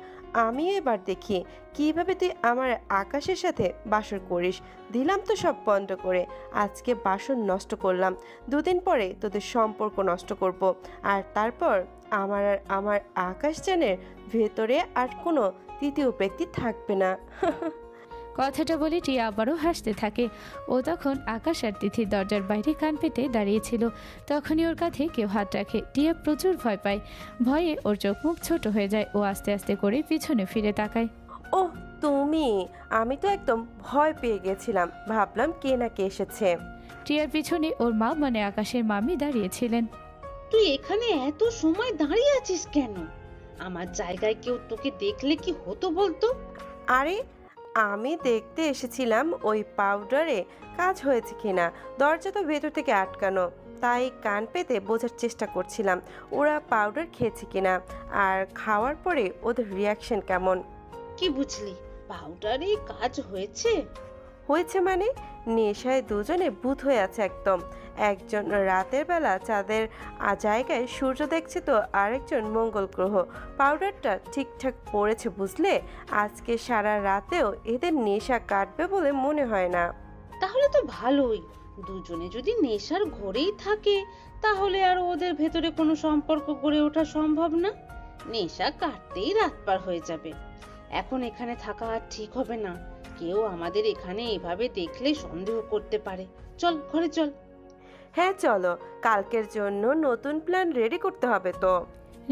আমিও এবার দেখি কিভাবে তুই আমার আকাশের সাথে বাসর করিস। দিলাম তো সব বন্ধ করে, আজকে বাসর নষ্ট করলাম, 2 দিন পরে তোদের সম্পর্ক নষ্ট করব। আর তারপর আমার আর আমার আকাশযানের ভেতরে আর কোনো তৃতীয় ব্যক্তি থাকবে না। কথাটা বলে টিয়া আবারও হাসতে থাকে। ও তখন আকাশ আর তিথির দরজার বাইরে কান পেতে দাঁড়িয়েছিল। তখনই ওর কাঁধে কেউ হাত রাখে। টিয়া প্রচুর ভয় পায়। ভয়ে ওর চোখ মুখ ছোট হয়ে যায়। ও আস্তে আস্তে করে পিছনে ফিরে তাকায়। ওহ তুমি, আমি তো একদম ভয় পেয়ে গেছিলাম, ভাবলাম কে না কে এসেছে। টিয়ার পিছনে ওর মা মানে আকাশের মামি দাঁড়িয়েছিলেন। তুই এখানে এত সময় দাঁড়িয়ে আছিস কেন? আমার জায়গায় কেউ তোকে দেখলে কি হতো বলতো? আরে আমি দেখতে এসেছিলাম ওই পাউডারে কাজ হয়েছে কিনা। দরজা তো ভেতর থেকে আটকানো, তাই কান পেতে বোঝার চেষ্টা করছিলাম ওরা পাউডার খেয়েছে কিনা আর খাওয়ার পরে ওদের রিয়াকশন কেমন। কি বুঝলি, পাউডারে কাজ হয়েছে? হয়েছে মানে নেশায় দুজনে ভূত হয়ে আছে একদম। একজন রাতের বেলা চাঁদের জায়গায় সূর্য দেখছে, তো আরেকজন মঙ্গল গ্রহ। পাউডারটা ঠিকঠাক পড়েছে বুঝলে। আজকে সারা রাতেও এদের নেশা কাটবে বলে মনে হয় না। তাহলে তো ভালোই। দুজনে যদি নেশার ঘরেই থাকে তাহলে আর ওদের ভেতরে কোনো সম্পর্ক গড়ে ওঠা সম্ভব না। নেশা কাটতেই রাত পার হয়ে যাবে। এখন এখানে থাকা আর ঠিক হবে না। কেউ আমাদের এখানে এভাবে দেখলে সন্দেহ করতে পারে। চল ঘরে চল। হ্যাঁ চলো, কালকের জন্য নতুন প্ল্যান রেডি করতে হবে তো।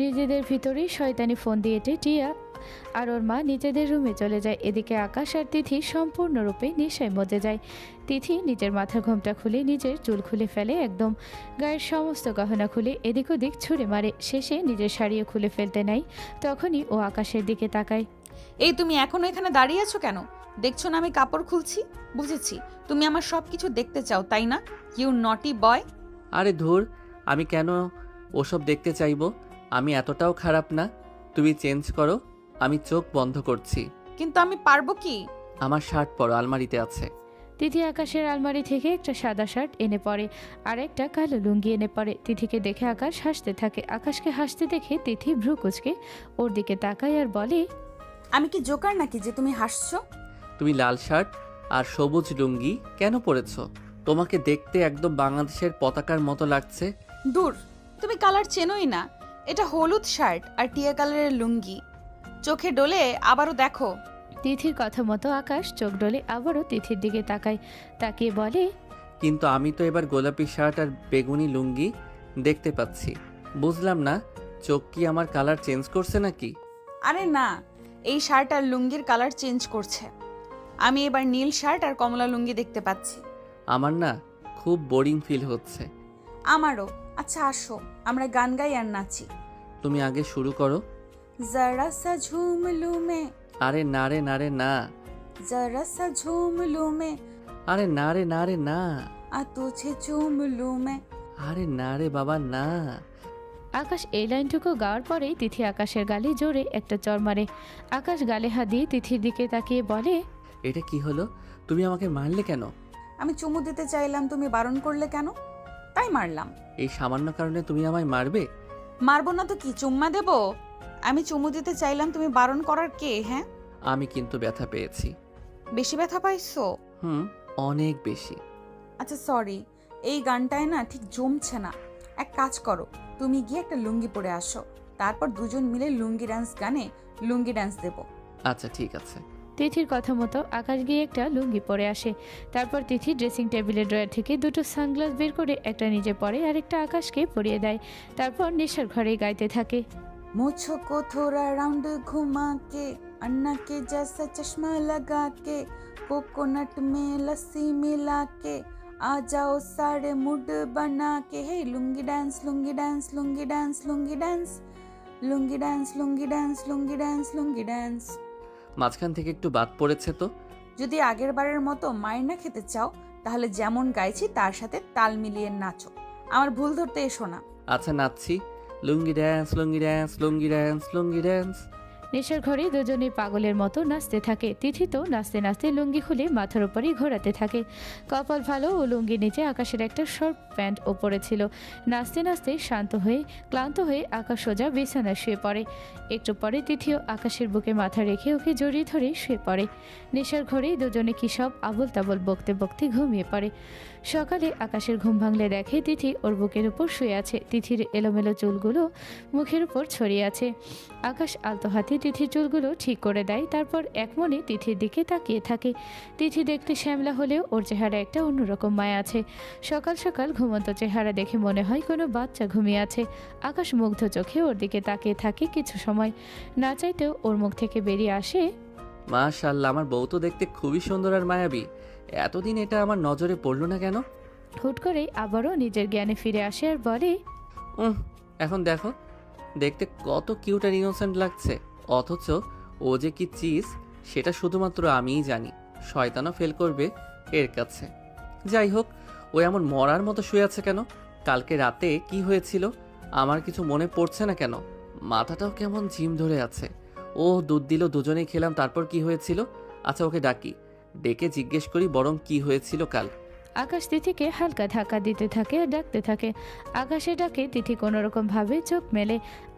নিজেদের ভিতরেই শয়তানি ফোন দিয়েছে টিয়া আর ওর মা নিজেদের রুমে চলে যায়। এদিকে আকাশ আর তিথি সম্পূর্ণরূপে নেশায় মজে যায়। তিথি নিজের মাথার ঘোমটা খুলে নিজের চুল খুলে ফেলে, একদম গায়ের সমস্ত গহনা খুলে এদিক ওদিক ছুঁড়ে মারে। শেষে নিজের শাড়িও খুলে ফেলতে নেয়। তখনই ও আকাশের দিকে তাকায়। এই তুমি এখনো এখানে দাঁড়িয়ে আছো কেন? দেখছো না আমি কাপড় খুলছি? বুঝেছি তুমি আমার সব কিছু দেখতে চাও, তাই না? ইউ নটি বয়। আরে ধুর, আমি কেন ওসব দেখতে চাইবো? আমি এতটাও খারাপ না। তুমি চেঞ্জ করো, আমি চোখ বন্ধ করছি। কিন্তু আমি পারবো কি? আমার শার্ট পরো, আলমারিতে আছে। তিথি আকাশের আলমারি থেকে একটা সাদা শার্ট এনে পড়ে আর একটা কালো লুঙ্গি এনে পড়ে। তিথিকে দেখে আকাশ হাসতে থাকে। আকাশকে হাসতে দেখে তিথি ভ্রু কুঁচকে ওর দিকে তাকায় আর বলে, আমি কি জোকার নাকি যে তুমি হাসছো? তুমি লাল শার্ট আর সবুজ লুঙ্গি কেন পরেছো? তোমাকে দেখতে একদম বাংলাদেশের পতাকার মতো লাগছে। দূর, তুমি কালার চেনোই না। এটা হলুদ শার্ট আর টিয়া কালারের লুঙ্গি। চোখে ডোলে আবারও দেখো। তিথির কথা মতো আকাশ চোখ ডলে আবারও তিথির দিকে তাকায়। তাকিয়ে বলে, কিন্তু আমি তো এবার গোলাপি শার্ট আর বেগুনি লুঙ্গি দেখতে পাচ্ছি। বুঝলাম না, চোখ কি আমার কালার চেঞ্জ করছে নাকি? আরে না, এই শার্ট আর লুঙ্গির কালার চেঞ্জ করছে। আমি এবার নীল শার্ট আর কমলা লুঙ্গি দেখতে পাচ্ছি। আমার না খুব বোরিং ফিল হচ্ছে। আমারও। আচ্ছা আসো, আমরা গান গাই আর নাচি। তুমি আগে শুরু করো। জরা সা ঝুম লু মে, আরে না রে না রে না। জরা সা ঝুম লু মে, আরে না রে না রে না। আ তুঝে চুম লু মে। আরে না রে বাবা না। আকাশ এই লাইনটুকু গাওয়ার পরেই তিথি আকাশের গালে জোরে একটা চড় মারে। আকাশ গালে হাত দিয়ে তিথির দিকে তাকিয়ে বলে, এটা কি হলো? তুমি আমাকে মারলে কেন? আমি চুমু দিতে চাইলাম, তুমি বারণ করলে কেন? তাই মারলাম। এই সামান্য কারণে তুমি আমায় মারবে? মারবো না তো কি, চুম্মা দেব? আমি চুমু দিতে চাইলাম, তুমি বারণ করার কে? হ্যাঁ, আমি কিন্তু ব্যথা পেয়েছি। বেশি ব্যথা পাইছো? অনেক বেশি। আচ্ছা সরি, এই গানটায় না ঠিক জমছে না। এক কাজ করো, তুমি গিয়ে একটা লুঙ্গি পরে আসো, তারপর দুজন মিলে লুঙ্গি ডান্স গানে লুঙ্গি ডান্স দেবো। আচ্ছা ঠিক আছে। তিথির কথা মতো আকাশ গিয়ে একটা লুঙ্গি পরে আসে। তারপর তিথি ড্রেসিং টেবিলের ড্রয়ার থেকে দুটো সানগ্লাস বের করে একটা নিজে পরে আর একটা আকাশকে পরিয়ে দেয়। তারপর নেশার ঘরে গাইতে থাকে, मुझको को थोड़ा राउंड घुमा के, अन्ना के जैसा चश्मा लगा के, कोकोनट में लस्सी मिला के, आ जाओ सारे मूड बना के। Hey lungi dance lungi dance lungi dance lungi dance lungi dance lungi dance lungi dance lungi dance. মাঝখান থেকে একটু বাদ পড়েছে তো। যদি আগের বারের মতো মায়ের না খেতে চাও, তাহলে যেমন গাইছি তার সাথে তাল মিলিয়ে নাচো। আমার ভুল ধরতে এসো না। আচ্ছা নাচছি। লুঙ্গি ড্যান্স লুঙ্গি ড্যান্স লুঙ্গি ড্যান্স লুঙ্গি ড্যান্স। নেশার ঘরে দুজনে পাগলের মতো নাচতে থাকে। তিথি তো নাচতে নাচতে লুঙ্গি খুলে মাথার উপরই ঘোরাতে থাকে। কপাল ভালো, ও লুঙ্গি নিচে আকাশের একটা শর্ট প্যান্ট ওপরে ছিল। নাচতে নাচতে ক্লান্ত হয়ে আকাশ সোজা বিছানায় শুয়ে পড়ে। একটু পরে তিথিও আকাশের বুকে মাথা রেখে ওকে জড়িয়ে ধরে শুয়ে পড়ে। নেশার ঘরেই দুজনে কি সব আবল তাবল বকতে বকতে ঘুমিয়ে পড়ে। সকালে আকাশের ঘুম ভাঙলে দেখে তিথি ওর বুকের উপর শুয়ে আছে। তিথির এলোমেলো চুলগুলো মুখের উপর ছড়িয়ে আছে। আকাশ আলতো হাতে তিথির চুলগুলো ঠিক করে দেয়। তারপর একমনে তিথির দিকে তাকিয়ে থাকে। তিথি দেখতে শ্যামলা হলেও ওর চেহারা একটা অন্যরকম মায়া আছে। সকাল সকাল ঘুমন্ত চেহারা দেখে মনে হয় কোনো বাচ্চা ঘুমিয়ে আছে। আকাশ মুগ্ধ চোখে ওর দিকে তাকিয়ে থাকে কিছু সময়। না চাইতেও ওর মুখ থেকে বেরিয়ে আসে, মাশাআল্লাহ, আমার বউ তো দেখতে খুবই সুন্দর আর মায়াবী। এতদিন এটা আমার নজরে পড়লো না কেন? হুট করেই আবারও নিজের জ্ঞানে ফিরে আসে আর বলে, এখন দেখো, দেখতে কত কিউট আর ইনোসেন্ট লাগছে। অথচ ও যে কি চিজ সেটা শুধুমাত্র আমিই জানি। শয়তানও ফেল করবে এর কাছে। যাই হোক, ও এমন মরার মতো শুয়ে আছে কেন? কালকে রাতে কি হয়েছিল আমার কিছু মনে পড়ছে না কেন? মাথাটাও কেমন ঝিম ধরে আছে। ও দুধ দিল, দুজনেই খেলাম, তারপর কি হয়েছিল? আচ্ছা ওকে ডাকি, ডেকে জিজ্ঞেস করি বরং কি হয়েছিল কাল। আকাশ তিথিকে হালকা ধাক্কা দিতে থাকে আর ডাকতে থাকে। আকাশে ডাকে তিথি কোনোরকম ভাবে চোখ মেলে।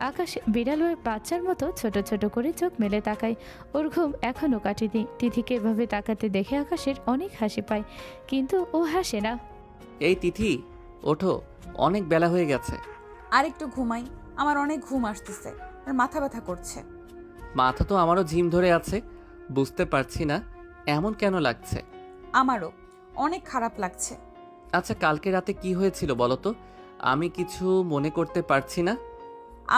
আকাশ বিড়ালের বাচ্চার মতো ছোট ছোট করে চোখ মেলে তাকায়। ওর ঘুম এখনও কাটেনি। তিথিকে এভাবে তাকাতে দেখে আকাশের অনেক হাসি পায়, কিন্তু ও হাসে না। এই তিথি, ওঠো, অনেক বেলা হয়ে গেছে। আর একটু ঘুমাই, আমার অনেক ঘুম আসতেছে আর মাথা ব্যথা করছে। মাথা তো আমারও ঝিম ধরে আছে। বুঝতে পারছি না এমন কেন লাগছে। আমারও অনেক খারাপ লাগছে। আচ্ছা কালকে রাতে কি হয়েছিল বলো তো? আমি কিছু মনে করতে পারছি না।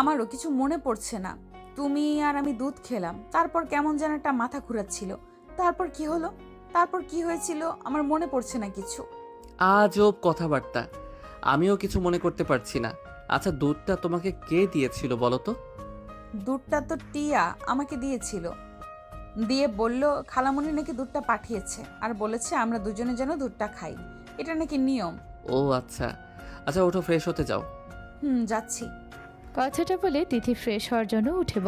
আমারও কিছু মনে পড়ছে না। তুমি আর আমি দুধ খেলাম, তারপর কেমন যেন একটা মাথা ঘুরাচ্ছিল। তারপর কি হলো, তারপর কি হয়েছিল আমার মনে পড়ছে না কিছু। আজব কথাবার্তা, আমিও কিছু মনে করতে পারছি না। আচ্ছা দুধটা তোমাকে কে দিয়েছিল বলো তো? দুধটা তো টিয়া আমাকে দিয়েছিল, দিয়ে বলল খালামণি নাকি দুধটা পাঠিয়েছে আর বলেছে আমরা দুজনে যেন দুধটা খাই, এটা নাকি নিয়ম। ও আচ্ছা আচ্ছা, ওঠো, ফ্রেশ হতে যাও। যাচ্ছি। কথাটা বলে তিথি ফ্রেশ হওয়ার জন্য উঠে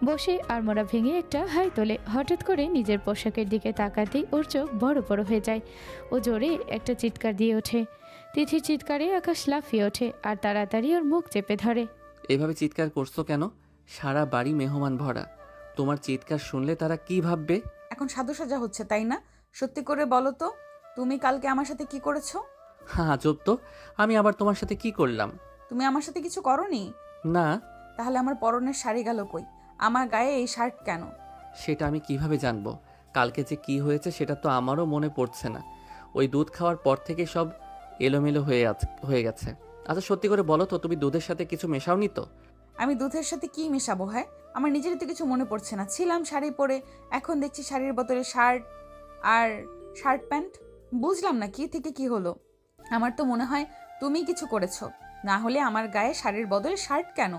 বসে আড়মোড়া ভেঙে একটা হাই তোলে। হঠাৎ করে নিজের পোশাকের দিকে তাকাতেই ওর চোখ বড় বড় হয়ে যায়। ও জোরে একটা চিৎকার দিয়ে ওঠে। তিথির চিৎকারে আকাশ লাফিয়ে ওঠে আর তাড়াতাড়ি ওর মুখ চেপে ধরে। এইভাবে চিৎকার করছো কেন? সারা বাড়ি মেহমান ভরা, তোমার চিৎকার শুনলে তারা কি ভাববে? এখন সাধু সাজা হচ্ছে তাই না? সত্যি করে বলো তো, তুমি কালকে আমার সাথে কি করেছো? হ্যাঁ আজব তো, আমি আবার তোমার সাথে কি করলাম? তুমি আমার সাথে কিছু করোনি? না। তাহলে আমার পরনের শাড়ি গেল কই? আমার গায়ে এই শার্ট কেন? সেটা আমি কিভাবে জানবো? কালকে যে কি হয়েছে সেটা তো আমারও মনে পড়ছে না। ওই দুধ খাওয়ার পর থেকে সব এলোমেলো হয়ে গেছে। আচ্ছা সত্যি করে বলো তো, তুমি দুধের সাথে কিছু মেশাওনি তো? আমি দুধের সাথে কি মেশাবো? হ্যাঁ, আমার নিজেরই তো কিছু মনে পড়ছে না। ছিলাম শাড়ি পরে, এখন দেখছি শাড়ির বদলে শার্ট আর শার্ট প্যান্ট। বুঝলাম না কি থেকে কি হলো। আমার তো মনে হয় তুমি কিছু করেছো, না হলে আমার গায়ে শাড়ির বদলে শার্ট কেন?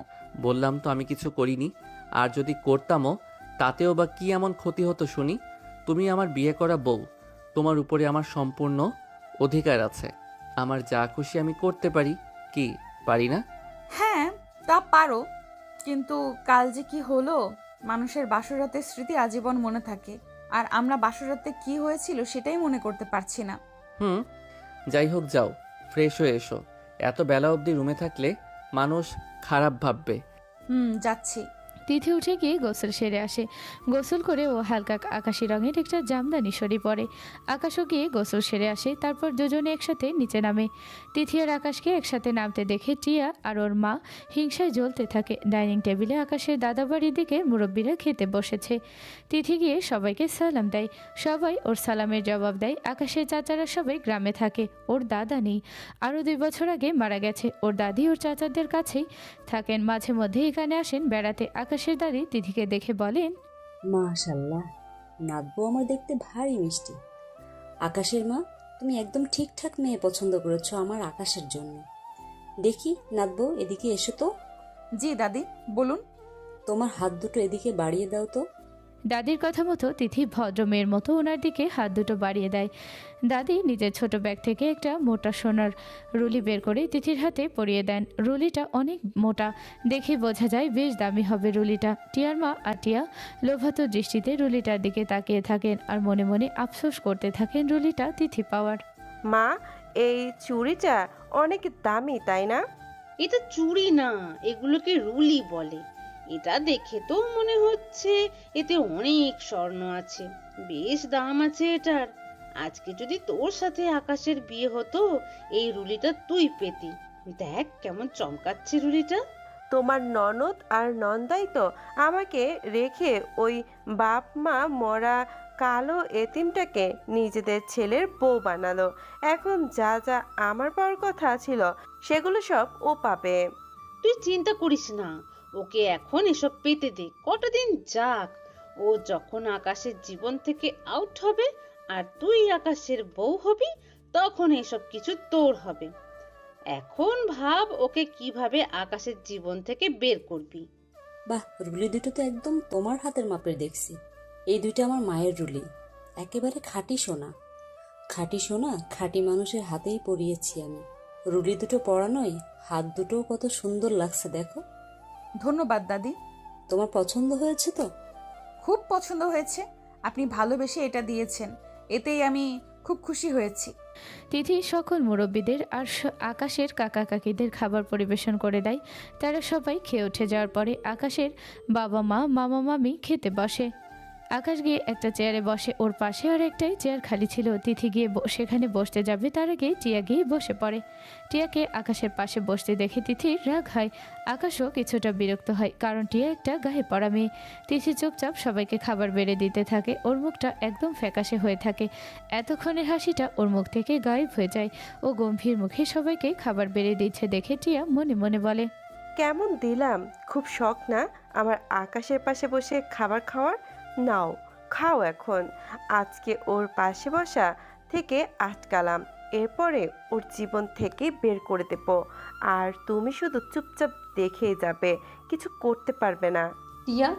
বললাম তো আমি কিছু করিনি। আর যদি করতামও, তাতেও বা কি এমন ক্ষতি হতো শুনি? তুমি আমার বিয়ে করা বউ, তোমার উপরে আমার সম্পূর্ণ অধিকার আছে। আমার যা খুশি আমি করতে পারি, কি পারি না? হ্যাঁ, তা পারো, কিন্তু কাল যে কি হলো, মানুষের বাসরাতের স্মৃতি আজীবন মনে থাকে, আর আমরা বাসরাতে কি হয়েছিল সেটাই মনে করতে পারছি না। হুম, যাই হোক, যাও ফ্রেশ হয়ে এসো। এত বেলা অবধি রুমে থাকলে মানুষ খারাপ ভাববে। যাচ্ছি। তিথি উঠে গিয়ে গোসল সেরে আসে। গোসল করে ও হালকা আকাশি রঙের একটা জামদানি শাড়ি পরে। আকাশও গিয়ে গোসল সেরে আসে। তারপর দুজনে একসাথে নিচে নামে। তিথি আর আকাশকে একসাথে নামতে দেখে টিয়া আর ওর মা হিংসায় জ্বলতে থাকে। ডাইনিং টেবিলে আকাশের দাদাবাড়ির দিকে মুরব্বীরা খেতে বসেছে। তিথি গিয়ে সবাইকে সালাম দেয়। সবাই ওর সালামের জবাব দেয়। আকাশের চাচারা সবাই গ্রামে থাকে, ওর দাদা নেই, আরও 2 বছর আগে মারা গেছে। ওর দাদি ওর চাচাদের কাছেই থাকেন, মাঝে মধ্যে এখানে আসেন বেড়াতে। আকাশের দাদি তিথিকে দেখে বলেন, মাশাল্লাহ, নাতবু আমার দেখতে ভারী মিষ্টি। আকাশের মা, তুমি একদম ঠিকঠাক মেয়ে পছন্দ করেছো আমার আকাশের জন্য। দেখি নাতবু, এদিকে এসো তো। জি দাদি, বলুন। তোমার হাত দুটো এদিকে বাড়িয়ে দাও তো। দাদির কথা মতো তিথি ভদ্র মেয়ের মতো ওনার দিকে হাত দুটো বাড়িয়ে দেয়। দাদি নিজের ছোট ব্যাগ থেকে একটা মোটা সোনার রুলি বের করে তিথির হাতে পরিয়ে দেন। রুলিটা অনেক মোটা, দেখে বোঝা যায় বেশ দামি হবে রুলিটা। টিয়ার মা আর টিয়া লোভাত দৃষ্টিতে রুলিটার দিকে তাকিয়ে থাকেন আর মনে মনে আফসোস করতে থাকেন রুলিটা তিথি পাওয়ার। মা, এই চুড়িটা অনেক দামি, তাই না? এটা চুড়ি না, এগুলোকে রুলি বলে। এটা দেখে তো মনে হচ্ছে এতে অনেক স্বর্ণ আছে, বেশ দাম আছে এটার। আজকে যদি তোর সাথে আকাশের বিয়ে হতো, এই রুলিটা তুই পেতি। দেখ কেমন চমকাচ্ছে রুলিটা। তোমার ননদ আর নন্দাই তো আমাকে রেখে ওই বাপ মা মরা কালো এতিমটাকে নিজেদের ছেলের বউ বানালো। এখন যা যা আমার পাওয়ার কথা ছিল সেগুলো সব ও পাবে। তুই চিন্তা করিস না, ওকে এখন এসব পেতে দে, কটা দিন যাক। ও যখন আকাশের জীবন থেকে আউট হবে আর তুই আকাশের বউ হবি, তখন এসব কিছু তোর হবে। এখন ভাব ওকে কিভাবে আকাশের জীবন থেকে বের করবি। বাহ, রুলি দুটো তো একদম তোমার হাতের মাপের দেখছি। এই দুইটা আমার মায়ের রুলি, একেবারে খাঁটি সোনা। খাঁটি সোনা খাঁটি মানুষের হাতেই পরিয়েছি আমি। রুলি দুটো পরানোই হাত দুটোও কত সুন্দর লাগছে দেখো। ধন্যবাদ দাদি। তোমার পছন্দ হয়েছে তো? খুব পছন্দ হয়েছে, আপনি ভালোবেসে এটা দিয়েছেন, এতেই আমি খুব খুশি হয়েছি। তিথি সকল মুরব্বীদের আর আকাশের কাকা কাকিদের খাবার পরিবেশন করে দেয়। তারা সবাই খেয়ে উঠে যাওয়ার পরে আকাশের বাবা মা মামা মামি খেতে বসে। আকাশ গিয়ে একটা চেয়ারে বসে, ওর পাশে আর একটাই চেয়ার খালি ছিল। তিথি গিয়ে সেখানে বসতে যাবে, তার আগে টিয়া গিয়ে বসে পড়ে। টিয়াকে আকাশের পাশে বসতে দেখে তিথির রাগ হয়। আকাশও কিছুটা বিরক্ত হয়, কারণ টিয়া একটা গায়ে পড়া মেয়ে। তিথি চুপচাপ সবাইকে খাবার বেড়ে দিতে থাকে, ওর মুখটা একদম ফ্যাকাশে হয়ে থাকে। এতক্ষণের হাসিটা ওর মুখ থেকে গায়েব হয়ে যায়। ও গম্ভীর মুখে সবাইকে খাবার বেড়ে দিচ্ছে দেখে টিয়া মনে মনে বলে, কেমন দিলাম? খুব শখ না আমার আকাশের পাশে বসে খাবার খাওয়ার? নাও, খাও এখন। আজকে ওর পাশে বসা থেকে আটকালাম, এরপরে ওর জীবন থেকে বের করে দেব। আর তুমি শুধু চুপচাপ দেখেই যাবে, কিছু করতে পারবে না। টিয়া,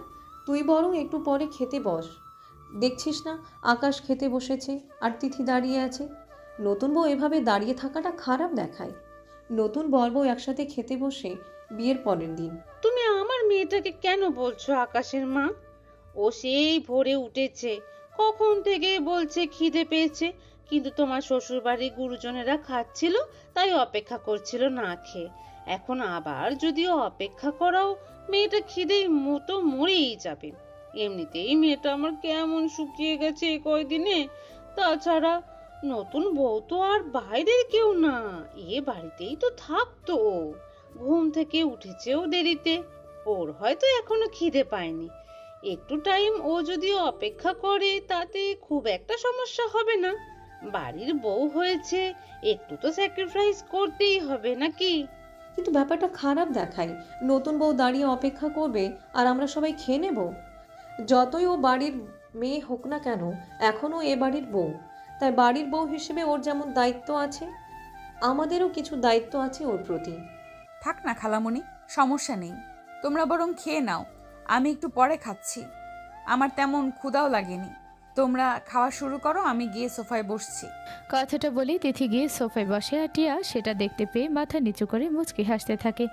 তুই বরং একটু পরে খেতে বস। দেখছিস না আকাশ খেতে বসেছে আর তিথি দাঁড়িয়ে আছে। নতুন বউ এভাবে দাঁড়িয়ে থাকাটা খারাপ দেখায়। নতুন বর বউ একসাথে খেতে বসে বিয়ের পরের দিন। তুমি আমার মেয়েটাকে কেন বলছো আকাশের মা? ও সেই ভোরে উঠেছে, কখন থেকে বলছে খিদে পেয়েছে, কিন্তু তোমার শ্বশুর বাড়ির গুরুজনেরা খাচ্ছিল তাই অপেক্ষা করছিল না খেয়ে। এখন আবার যদিও অপেক্ষা করাও, মেয়েটা খিদে মতো মরেই যাবে। এমনিতেই মেয়েটা আমার কেমন শুকিয়ে গেছে এই কয়দিনে। তাছাড়া নতুন বউ তো আর বাইরের কেউ না, এ বাড়িতেই তো থাকতো। ও ঘুম থেকে উঠেছেও দেরিতে, ওর হয়তো এখনো খিদে পায়নি। একটু টাইম ও যদি অপেক্ষা করে তাতে খুব একটা সমস্যা হবে না। বাড়ির বউ হয়েছে, একটু তো স্যাক্রিফাইস করতেই হবে নাকি? কিন্তু ব্যাপারটা খারাপ দেখায়। নতুন বউ দাঁড়িয়ে অপেক্ষা করবে আর আমরা সবাই খেয়ে নেব। যতই ও বাড়ির মেয়ে হোক না কেন, এখনও এ বাড়ির বউ। তাই বাড়ির বউ হিসেবে ওর যেমন দায়িত্ব আছে, আমাদেরও কিছু দায়িত্ব আছে ওর প্রতি। থাক না খালামণি, সমস্যা নেই, তোমরা বরং খেয়ে নাও, আমি একটু পরে খাচ্ছি। আমার তেমন ক্ষুধাও লাগেনি। তোমরা খাওয়া শুরু করো, আমি গিয়ে সোফায় বসছি। কথাটা বলেই তিথি গিয়ে সোফায় বসে আর টিয়া সেটা দেখতে পেয়ে মাথা নিচু করে মুচকি হাসতে থাকে।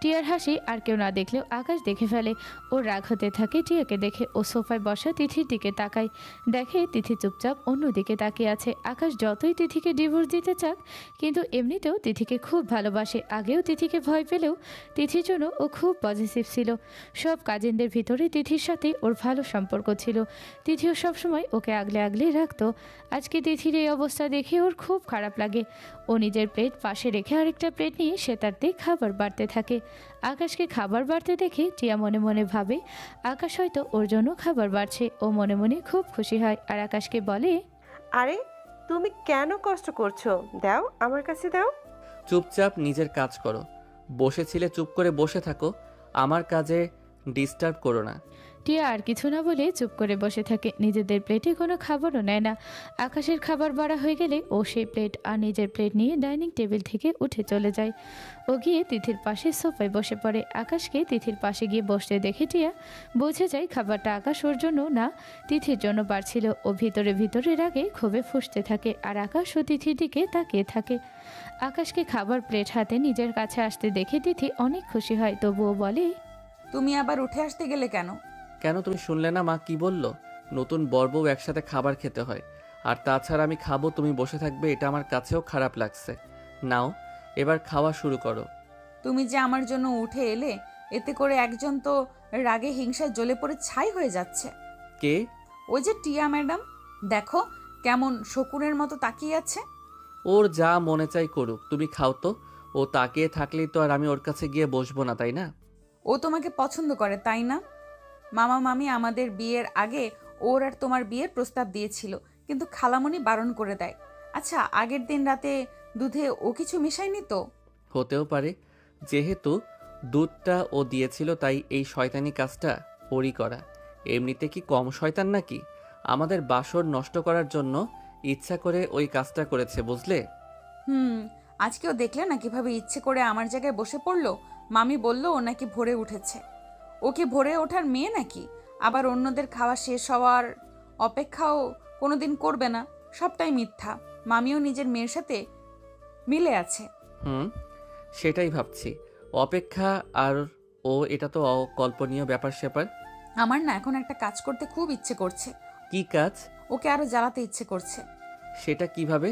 টিয়ার হাসি আর কেউ না দেখলেও আকাশ দেখে ফেলে। ওর রাগ হতে থাকে টিয়াকে দেখে। ও সোফায় বসা তিথির দিকে তাকায়, দেখে তিথি চুপচাপ অন্যদিকে তাকিয়ে আছে। আকাশ যতই তিথিকে ডিভোর্স দিতে চাক, কিন্তু এমনিতেও তিথিকে খুব ভালোবাসে। আগেও তিথিকে ভয় পেলেও তিথির জন্য ও খুব পজিটিভ ছিল। সব কাজিনদের ভিতরে তিথির সাথে ওর ভালো সম্পর্ক ছিল। তিথিও সবসময় ওকে আগলে আগলে রাখতো। আজকে তিথির এই অবস্থা দেখে ওর খুব খারাপ লাগে। ও নিজের প্লেট পাশে রেখে আরেকটা প্লেট নিয়ে সে তারতে খাবার বাড়তে থাকে। আকাশকে খাবার বাড়তে দেখে টিয়া মনে মনে ভাবে আকাশ হয়তো ওর জন্য খাবার বাড়ছে। ও মনে মনে খুব খুশি হয় আর আকাশকে বলে, আরে তুমি কেন কষ্ট করছো? দাও, আমার কাছে দাও। চুপচাপ নিজের কাজ করো। বসেছিলে চুপ করে বসে থাকো, আমার কাজে ডিস্টার্ব করো না। টিয়া আর কিছু না বলে চুপ করে বসে থাকে। নিজেদের প্লেটে কোনো খাবারও নেয় না। আকাশের খাবার বাড়া হয়ে গেলে ও সেই প্লেট আর নিজের প্লেট নিয়ে ডাইনিং টেবিল থেকে উঠে চলে যায়। ও গিয়ে তিথির পাশে সোফায় বসে পড়ে। আকাশকে তিথির পাশে গিয়ে বসতে দেখে টিয়া বুঝে যায় খাবারটা আকাশ ওর জন্য না, তিথির জন্য বাড়ছিল। ও ভিতরে ভিতরে রাগে ক্ষোভে ফুঁসতে থাকে আর আকাশ ও তিথির দিকে তাকিয়ে থাকে। আকাশকে খাবার প্লেট হাতে নিজের কাছে আসতে দেখে তিথি অনেক খুশি হয়, তবুও বলে, তুমি আবার উঠে আসতে গেলে কেন? কেন, তুমি শুনলে না মা কি বলল? নতুন বউ একসাথে খাবার খেতে হয়। আর তাছাড়া আমি খাবো, তুমি বসে থাকবে, এটা আমার কাছেও খারাপ লাগছে। নাও এবার খাওয়া শুরু করো। তুমি যে আমার জন্য উঠে এলে, এতে করে একজন তো রাগে হিংসায় জ্বলে পড়ে ছাই হয়ে যাচ্ছে। কে? ওই যে টিয়া ম্যাডাম, দেখো কেমন শকুনের মতো তাকিয়ে আছে। ওর যা মনে চাই করুক, তুমি খাও তো। ও তাকিয়ে থাকলেই তো আর আমি ওর কাছে গিয়ে বসবো না, তাই না? ও তোমাকে পছন্দ করে, তাই না? মামা মামি আমাদের বিয়ের আগে ওর আর তোমার বিয়ের প্রস্তাব দিয়েছিল, কিন্তু খালামণি বারণ করে দেয়। আচ্ছা, আগের দিন রাতে দুধে ও কিছু মিশায়নি তো? হতেও পারে, যেহেতু দুধটা ও দিয়েছিল তাই এই শয়তানি কাজটা ওরই করা। এমনিতে কি কম শয়তান নাকি? আমাদের বাসর নষ্ট করার জন্য ইচ্ছা করে ওই কাজটা করেছে, বুঝলে? আজকেও দেখলে না কিভাবে ইচ্ছে করে আমার জায়গায় বসে পড়লো। মামি বলল ও নাকি ভোরে উঠেছে। ও কি ভোরে ওঠার মেয়ে নাকি? আবার অন্যদের খাওয়া শেষ হওয়ার অপেক্ষাও কোনোদিন করবে না। সবটাই মিথ্যা। মামিও নিজের মেয়ের সাথে মিলে আছে। সেটাই ভাবছি। অপেক্ষা আর ও, এটা তো অকল্পনীয় ব্যাপার স্যাপার। আমার না এখন একটা কাজ করতে খুব ইচ্ছে করছে। কি কাজ? ওকে আরো জ্বালাতে ইচ্ছে করছে। সেটা কিভাবে?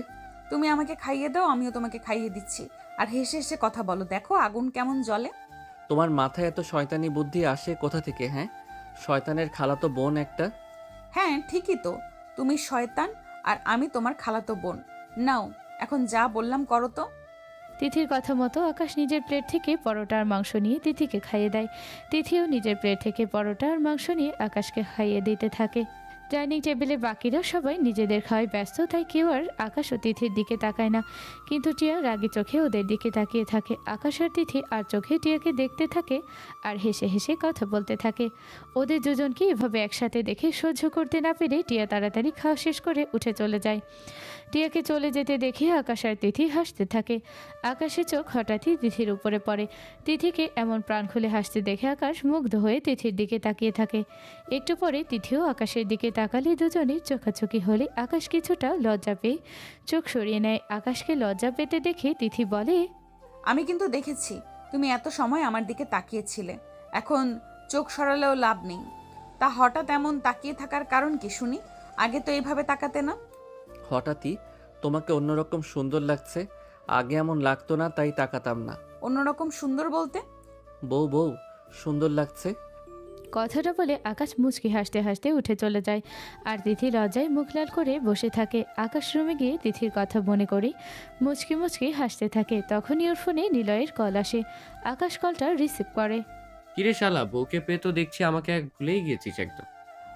তুমি আমাকে খাইয়ে দাও, আমিও তোমাকে খাইয়ে দিচ্ছি। আর হেসে হেসে কথা বলো, দেখো আগুন কেমন জ্বলে। তোমার মাথায় এত শয়তানি বুদ্ধি আসে কোথা থেকে? হ্যাঁ, শয়তানের খালাতো বোন একটা। হ্যাঁ ঠিকই তো, তুমি শয়তান আর আমি তোমার খালাতো বোন। নাও এখন যা বললাম করো তো। তিথির কথা মতো আকাশ নিজের প্লেট থেকে পরোটা আর মাংস নিয়ে তিথিকে খাইয়ে দেয়। তিথিও নিজের প্লেট থেকে পরোটা আর মাংস নিয়ে আকাশকে খাইয়ে দিতে থাকে। ডাইনিং টেবিলে বাকিরা সবাই নিজেদের খাওয়ায় ব্যস্ত, তাই কেউ আর আকাশ ও তিথির দিকে তাকায় না। কিন্তু টিয়া রাগী চোখে ওদের দিকে তাকিয়ে থাকে। আকাশ আর তিথি আর চোখে টিয়াকে দেখতে থাকে আর হেসে হেসে কথা বলতে থাকে। ওদের দুজনকে এভাবে একসাথে দেখে সহ্য করতে না পেরে টিয়া তাড়াতাড়ি খাওয়া শেষ করে উঠে চলে যায়। টিয়াকে চলে যেতে দেখে আকাশ আর তিথি হাসতে থাকে। আকাশের চোখ হঠাৎই তিথির উপরে পড়ে। তিথিকে এমন প্রাণ খুলে হাসতে দেখে আকাশ মুগ্ধ হয়ে তিথির দিকে তাকিয়ে থাকে। একটু পরে তিথিও আকাশের দিকে তাকালে দুজনের চোখাচোখি হলে আকাশ কিছুটা লজ্জা পেয়ে চোখ সরিয়ে নেয়। আকাশকে লজ্জা পেতে দেখে তিথি বলে, আমি কিন্তু দেখেছি তুমি এত সময় আমার দিকে তাকিয়েছিলে, এখন চোখ সরালেও লাভ নেই। তা হঠাৎ এমন তাকিয়ে থাকার কারণ কি শুনি? আগে তো এইভাবে তাকাতে না। হঠাৎই তোমাকে অন্যরকম সুন্দর লাগছে, আগে এমন লাগতো না, তাই তাকাতাম না। অন্যরকম সুন্দর বলতে? বউ সুন্দর লাগছে। কথাটা বলে আকাশ মুচকি হাসতে হাসতে উঠে চলে যায় আর তিথি লজ্জায় মুখ লাল করে বসে থাকে। আকাশ রুমে গিয়ে তিথির কথা মনে করে মুচকি মুচকি হাসতে থাকে। তখনই ওর ফোনে নিলয়ের কল আসে। আকাশ কলটা রিসিভ করে। কিরে শালা, বউকে পেয়ে তো দেখছি আমাকে ভুলেই গেছিস একদম।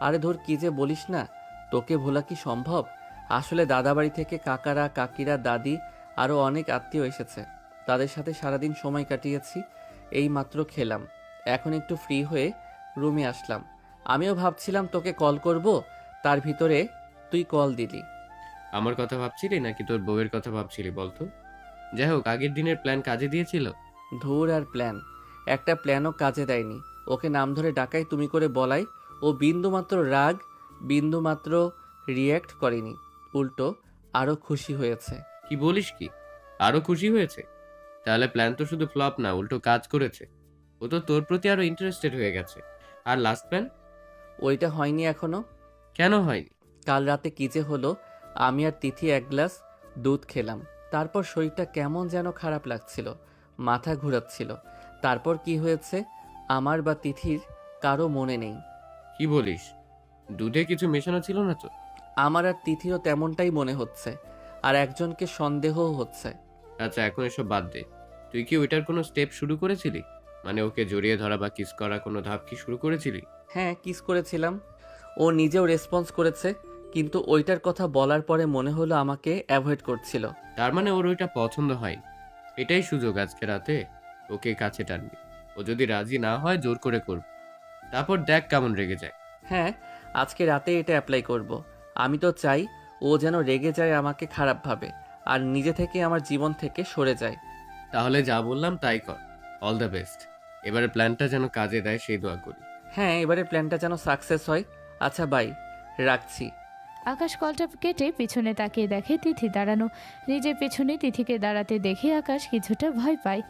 আরে ধর, কি যে বলিস না, তোকে ভোলা কি সম্ভব? আসলে দাদাবাড়ি থেকে কাকারা কাকিরা দাদি আরও অনেক আত্মীয় এসেছে, তাদের সাথে সারাদিন সময় কাটিয়েছি, এই মাত্র খেলাম, এখন একটু ফ্রি হয়ে রুমে আসলাম। আমিও ভাবছিলাম তোকে কল করব, তার ভিতরে তুই কল দিলি। আমার কথা ভাবছিলি নাকি তোর বউয়ের কথা ভাবছিলি বলতো? যাই হোক, আগের দিনের প্ল্যান কাজে দিয়েছিল? ধুর আর প্ল্যান, একটা প্ল্যানও কাজে দেয়নি। ওকে নাম ধরে ডাকাই তুমি করে বলাই ও বিন্দুমাত্র রাগ, বিন্দুমাত্র রিয়্যাক্ট করেনি, উল্টো আরও খুশি হয়েছে। কি বলিস কি, আরো খুশি হয়েছে? তাহলে প্ল্যান তো শুধু ফ্লপ না, উল্টো কাজ করেছে। ও তো তোর প্রতি আরো ইন্টারেস্টেড হয়ে গেছে। আর লাস্ট প্ল্যান? ওইটা হয়নি এখনো। কেন হয়নি? কাল রাতে কী যে হলো, আমি আর তিথি এক গ্লাস দুধ খেলাম, তারপর শরীরটা কেমন যেন খারাপ লাগছিল, মাথা ঘুরাচ্ছিল। তারপর কি হয়েছে আমার বা তিথির কারো মনে নেই। কি বলিস? দুধে কিছু মেশানো ছিল না তো? আমার আর তিথিরও তেমনটাই মনে হচ্ছে, আর একজনকে সন্দেহও হচ্ছে। আচ্ছা, এখন এসব বাদ দে। তুই কি ওইটার কোনো স্টেপ শুরু করেছিলি? মানে ওকে জড়িয়ে ধরা বা কিস করা কোনো ধাপ কি শুরু করেছিলি? হ্যাঁ, কিস করেছিলাম। ও নিজেও রেসপন্স করেছে, কিন্তু ওইটার কথা বলার পরে মনে হলো আমাকে অ্যাভয়েড করছিল। তার মানে ওর ওইটা পছন্দ হয়নি। এটাই সুযোগ, আজকে রাতে ওকে কাছে টানবি। ও যদি রাজি না হয় জোর করে করব, তারপর দেখ কেমন রেগে যায়। হ্যাঁ, আজকে রাতে এটা অ্যাপ্লাই করব। আমি তো চাই ও যেন রেগে যায়, আমাকে খারাপ ভাবে, আর নিজে থেকে আমার জীবন থেকে সরে যায়। তাহলে যা বললাম তাই কর। All the best. এবারে প্ল্যানটা যেন কাজে দেয় সেই দোয়া করি। হ্যাঁ, এবারে প্ল্যানটা যেন সাকসেস হয়। আচ্ছা বাই, রাখছি। আকাশ কলটা কেটে পিছনে তাকিয়ে দেখে তিথি দাঁড়ানো। নিজের পেছনে তিথিকে দাঁড়াতে দেখে আকাশ কিছুটা ভয় পায়।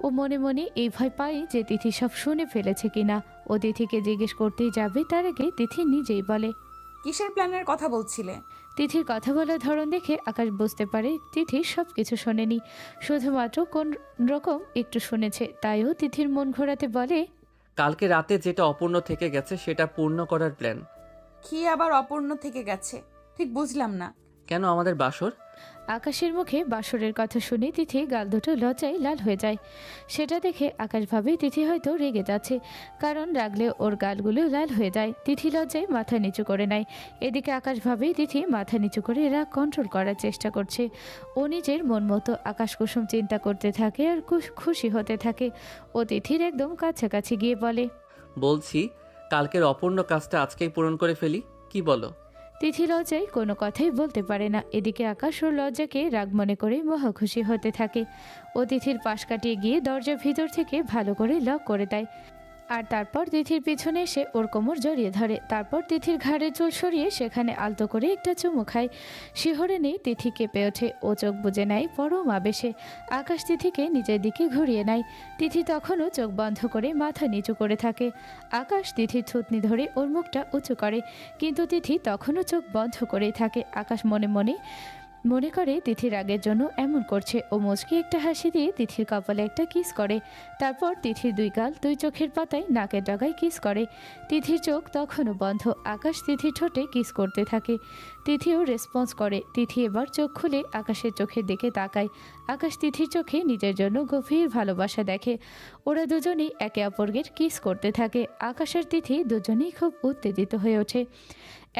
ও মনে মনে এই ভয় পায় যে তিথি সব শুনে ফেলেছে কিনা। ও তিথিকে জিজ্ঞেস করতেই যাবে, তার আগে তিথি নিজেই বলে, কিসের প্ল্যানের কথা বলছিলে? তিথির কথা বলার ধরন দেখে আকাশ বুঝতে পারে তিথি সব কিছু শোনেনি, শুধুমাত্র কোন রকম একটু শুনেছে। তাইও তিথির মন ঘোরাতে বলে, কালকে রাতে যেটা অপূর্ণ থেকে গেছে সেটা পূর্ণ করার প্ল্যান। কি আবার অপূর্ণ থেকে গেছে? ঠিক বুঝলাম না। কেন, আমাদের বাসর। আকাশের মুখে বাসরের কথা শুনে তিথি গাল দুটো লজ্জায় লাল হয়ে যায়। সেটা দেখে আকাশ ভাবে তিথি হয়তো রেগে যাচ্ছে, কারণ রাগলে ওর গালগুলো লাল হয়ে যায়। তিথি লজ্জায় মাথা নিচু করে নেয়। এদিকে আকাশ ভাবে তিথি মাথা নিচু করে রাগ কন্ট্রোল করার চেষ্টা করছে। ও নিজের মন মতো আকাশ কুসুম চিন্তা করতে থাকে আর খুশি হতে থাকে। ও তিথির একদম কাছাকাছি গিয়ে বলে, বলছি কালকের অপূর্ণ কাজটা আজকেই পূরণ করে ফেলি, কি বলো? তিথি লজ্জায় কোনো কথাই বলতে পারে না। এদিকে আকাশ ওর লজ্জাকে রাগ মনে করে মহা খুশি হতে থাকে। ও তিথির পাশ কাটিয়ে গিয়ে দরজার ভিতর থেকে ভালো করে লক করে দেয়। আর তারপর তিথির পিছনে এসে ওর কোমর জড়িয়ে ধরে। তারপর তিথির ঘাড়ে চুল সরিয়ে সেখানে আলতো করে একটা চুমু খায়। শিহরণে তিথি কেঁপে ওঠে। ও চোখ বুজে নেয় পরম আবেশে। আকাশ তিথিকে নিজের দিকে ঘুরিয়ে নেয়। তিথি তখনও চোখ বন্ধ করে মাথা নিচু করে থাকে। আকাশ তিথির থুতনি ধরে ওর মুখটা উঁচু করে, কিন্তু তিথি তখনও চোখ বন্ধ করেই থাকে। আকাশ মনে করে তিথির রাগের জন্য এমন করছে। ও মুচকি একটা হাসি দিয়ে তিথির কপালে একটা কিস করে। তারপর তিথির দুই গাল দুই চোখের পাতায় নাকের ডগায় কিস করে। তিথির চোখ তখনও বন্ধ। আকাশ তিথির ঠোঁটে কিস করতে থাকে। তিথিও রেসপন্স করে। তিথি এবার চোখ খুলে আকাশের চোখের দিকে তাকায়। আকাশ তিথির চোখে নিজের জন্য গভীর ভালোবাসা দেখে। ওরা দুজনেই একে অপরকে কিস করতে থাকে। আকাশ আর তিথি দুজনেই খুব উত্তেজিত হয়ে ওঠে।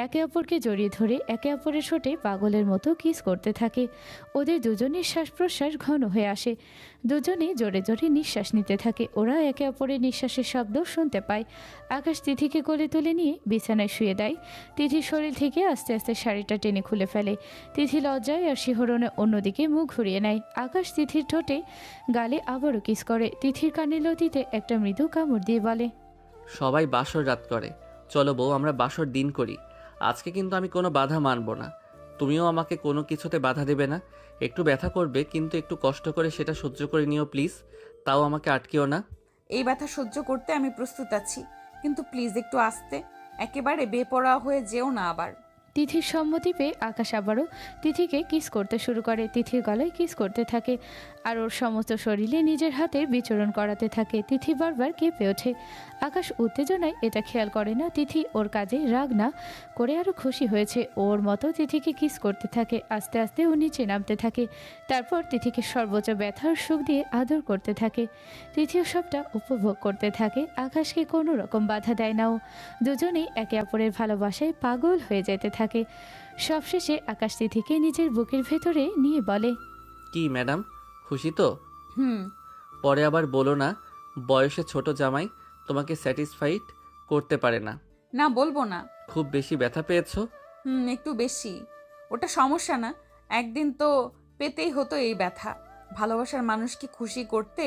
একে অপরকে জড়িয়ে ধরে একে অপরের ঠোঁটে পাগলের মতো কিস করতে থাকে। ওদের দুজনের শ্বাস প্রশ্বাস ঘন হয়ে আসে। দুজনেই জোরে জোরে নিঃশ্বাস নিতে থাকে। ওরা একে অপরের নিঃশ্বাসের শব্দ শুনতে পায়। আকাশ তিথিকে কোলে তুলে নিয়ে বিছানায় শুয়ে দেয়। তিথির শরীর থেকে আস্তে আস্তে শাড়িটা টেনে খুলে ফেলে। তিথি লজ্জায় আর শিহরণে অন্যদিকে মুখ ঘুরিয়ে নেয়। আকাশ তিথির ঠোঁটে গালে আবারও কিস করে। তিথির কানে লতিতে একটা মৃদু কামড় দিয়ে বলে, সবাই বাসর রাত করে, চলো বউ আমরা বাসর দিন করি। আজকে কিন্তু আমি কোনো বাধা মানব না। তুমিও আমাকে কোনো কিছুতে বাধা দেবে না। একটু ব্যথা করবে, কিন্তু একটু কষ্ট করে সেটা সহ্য করে নিও প্লিজ। তাও আমাকে আটকেও না। এই ব্যথা সহ্য করতে আমি প্রস্তুত আছি, কিন্তু প্লিজ একটু আস্তে। একেবারে বেপরোয়া হয়ে যেও না আবার। তিথির সম্মতি পেয়ে আকাশ আবারও তিথিকে কিস করতে শুরু করে। তিথির গলায় কিস করতে থাকে আর ওর সমস্ত শরীরে নিজের হাতের বিচরণ করাতে থাকে। তিথি বারবার কেঁপে ওঠে। আকাশ উত্তেজনায় এটা খেয়াল করে না তিথি ওর কাজে রাগ না করে আরও খুশি হয়েছে। ওর মতো তিথিকে কিস করতে থাকে। আস্তে আস্তে ও নিচে নামতে থাকে। তারপর তিথিকে সর্বোচ্চ ব্যথার সুখ দিয়ে আদর করতে থাকে। তিথিও সবটা উপভোগ করতে থাকে। আকাশকে কোনো রকম বাধা দেয় না ও। দুজনেই একে অপরের ভালোবাসায় পাগল হয়ে যেতে থাকে। সবশেষে আকাশ তিথিকে নিজের বুকের ভেতরে নিয়ে বলে, কি ম্যাডাম, খুশি তো? হুম। পরে আবার বলো না বয়সে ছোট জামাই তোমাকে স্যাটিসফাইড করতে পারে না। না, বলবো না। খুব বেশি ব্যথা পেয়েছো? একটু বেশি। ওটা সমস্যা না, একদিন তো পেতেই হতো এই ব্যথা। ভালোবাসার মানুষকে খুশি করতে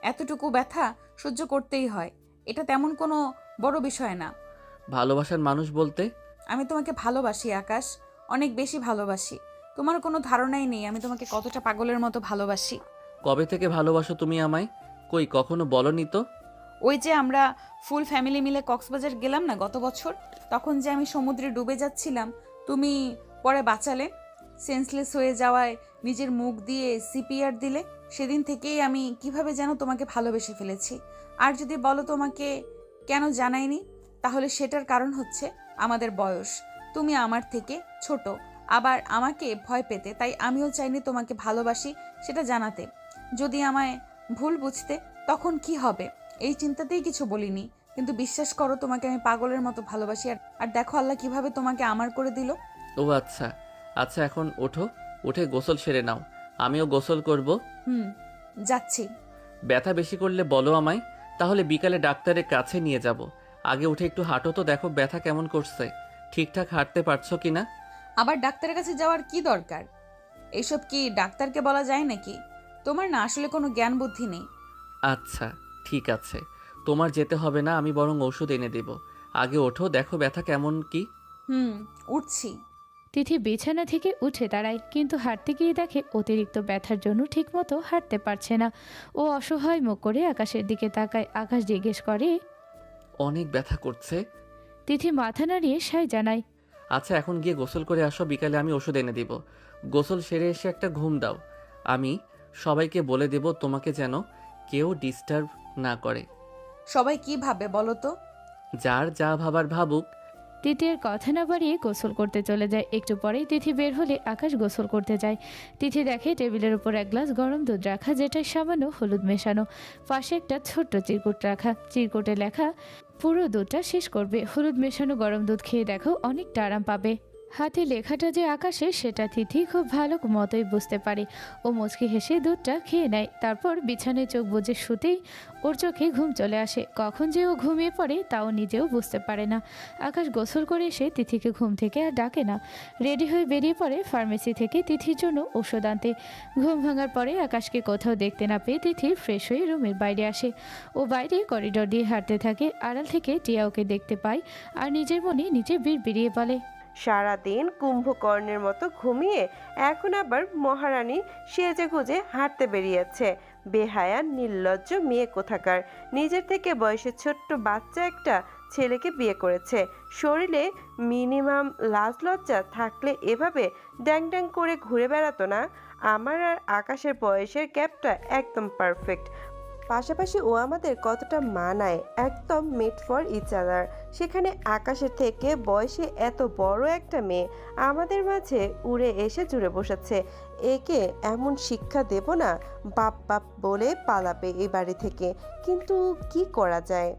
এতটুকু ব্যথা সহ্য করতেই হয়, এটা তেমন কোনো বড় বিষয় না। ভালোবাসার মানুষ বলতে? আমি তোমাকে ভালোবাসি আকাশ, অনেক বেশি ভালোবাসি। তোমার কোনো ধারণাই নেই আমি তোমাকে কতটা পাগলের মতো ভালোবাসি। কবে থেকে ভালোবাসো তুমি আমায়? কই কখনো বলনি তো। ওই যে আমরা ফুল ফ্যামিলি মিলে কক্সবাজার গেলাম না গত বছর, তখন যে আমি সমুদ্রে ডুবে যাচ্ছিলাম, তুমি পরে বাঁচালে। সেন্সলেস হয়ে যাওয়ায় নিজের মুখ দিয়ে সিপিআর দিলে। সেদিন থেকেই আমি কিভাবে যেন তোমাকে ভালোবেসে ফেলেছি। আর যদি বলো তোমাকে কেন জানাইনি, তাহলে সেটার কারণ হচ্ছে আমাদের বয়স। তুমি আমার থেকে ছোট, আবার আমাকে ভয় পেতে, তাই আমিও চাইনি তোমাকে ভালোবাসি সেটা জানাতে। যদি আমায় ভুল বুঝতে তখন কি হবে, এই চিন্তাতেই কিছু বলিনি। কিন্তু বিশ্বাস করো, তোমাকে আমি পাগলের মতো ভালোবাসি। আর দেখো আল্লাহ কিভাবে তোমাকে আমার করে দিল। ও আচ্ছা আচ্ছা, এখন ওঠো, উঠে গোসল সেরে নাও, আমিও গোসল করব। যাচ্ছি। ব্যথা বেশি করলে বলো আমায়, তাহলে বিকালে ডাক্তারের কাছে নিয়ে যাব। আগে উঠে একটু হাঁটো তো, দেখো ব্যথা কেমন করছে, ঠিকঠাক হাঁটতে পারছো কিনা। আবার ডাক্তারের কাছে যাওয়ার কি দরকার? এইসব কি ডাক্তারকে বলা যায় নাকি? তোমার না আসলে কোনো জ্ঞান বুদ্ধি নেই। আচ্ছা ঠিক আছে, তোমার যেতে হবে না, আমি বরং ওষুধ এনে দেব। আগে ওঠো, দেখো ব্যথা কেমন কি। উঠছি। তিথি বিছানা থেকে উঠে দাঁড়ায়, কিন্তু হাঁটতে গিয়ে দেখে অতিরিক্ত ব্যথার জন্য ঠিকমতো হাঁটতে পারছে না। ও অসহায় মুখ করে আকাশের দিকে তাকায়। আকাশ জিজ্ঞেস করে, অনেক ব্যথা করছে। তিথি মাথা নাড়িয়ে সায় জানায়। আচ্ছা এখন গিয়ে গোসল করে আসো, বিকালে আমি ওষুধ এনে দিব। গোসল সেরে এসে একটা ঘুম দাও। আমি সবাইকে বলে দেব তোমাকে যেন কেউ ডিস্টার্ব না করে। সবাই কি ভাবে বলো তো? যার যা ভাবার ভাবুক। তিথির কথা না বাড়িয়ে গোসল করতে চলে যায়। একটু পরেই তিথি বের হলে আকাশ গোসল করতে যায়। তিথি দেখে টেবিলের উপর এক গ্লাস গরম দুধ রাখা, যেটায় সামান্য হলুদ মেশানো। পাশে একটা ছোট্ট চিরকুট রাখা, চিরকুটে লেখা পুরো দুধটা শেষ করবে। হলুদ মেশানো গরম দুধ খেয়ে দেখো অনেকটা আরাম পাবে। হাতে লেখাটা যে আকাশে, সেটা তিথি খুব ভালো মতোই বুঝতে পারে। ও মুচকি হেসে দুধটা খেয়ে নেয়। তারপর বিছানায় চোখ বুজে শুতেই ওর চোখে ঘুম চলে আসে। কখন যে ও ঘুমিয়ে পড়ে তাও নিজেও বুঝতে পারে না। আকাশ গোসল করে এসে তিথিকে ঘুম থেকে আর ডাকে না। রেডি হয়ে বেরিয়ে পড়ে ফার্মেসি থেকে তিথির জন্য ওষুধ আনতে। ঘুম ভাঙার পরে আকাশকে কোথাও দেখতে না পেয়ে তিথি ফ্রেশ হয়ে রুমের বাইরে আসে। ও বাইরে করিডোর দিয়ে হাঁটতে থাকে। আড়াল থেকে টিয়া ওকে দেখতে পায় আর নিজের মনে নিজে বিড়বিড়িয়ে বলে, সারাদিন কুম্ভকর্ণের মতো ঘুমিয়ে এখন আবার মহারানী সেজে গুজে হাঁটতে বেরিয়েছে। বেহায়া নির্লজ্জ মেয়ে কোথাকার, নিজের থেকে বয়সে ছোট্ট বাচ্চা একটা ছেলেকে বিয়ে করেছে। শরীরে মিনিমাম লাজ লজ্জা থাকলে এভাবে ড্যাং ড্যাং করে ঘুরে বেড়াতো না। আমার আর আকাশের বয়সের গ্যাপটা একদম পারফেক্ট। পাশাপাশি ও আমাদের কতটা মানায়, একদম মেড ফর ইচ আদার। সেখানে আকাশের থেকে বয়সে এত বড় একটা মেয়ে আমাদের মাঝে উড়ে এসে জুড়ে বসেছে। একে এমন শিক্ষা দেব না, বাপ বাপ বলে পালাবে এই বাড়ি থেকে। কিন্তু কি করা যায়?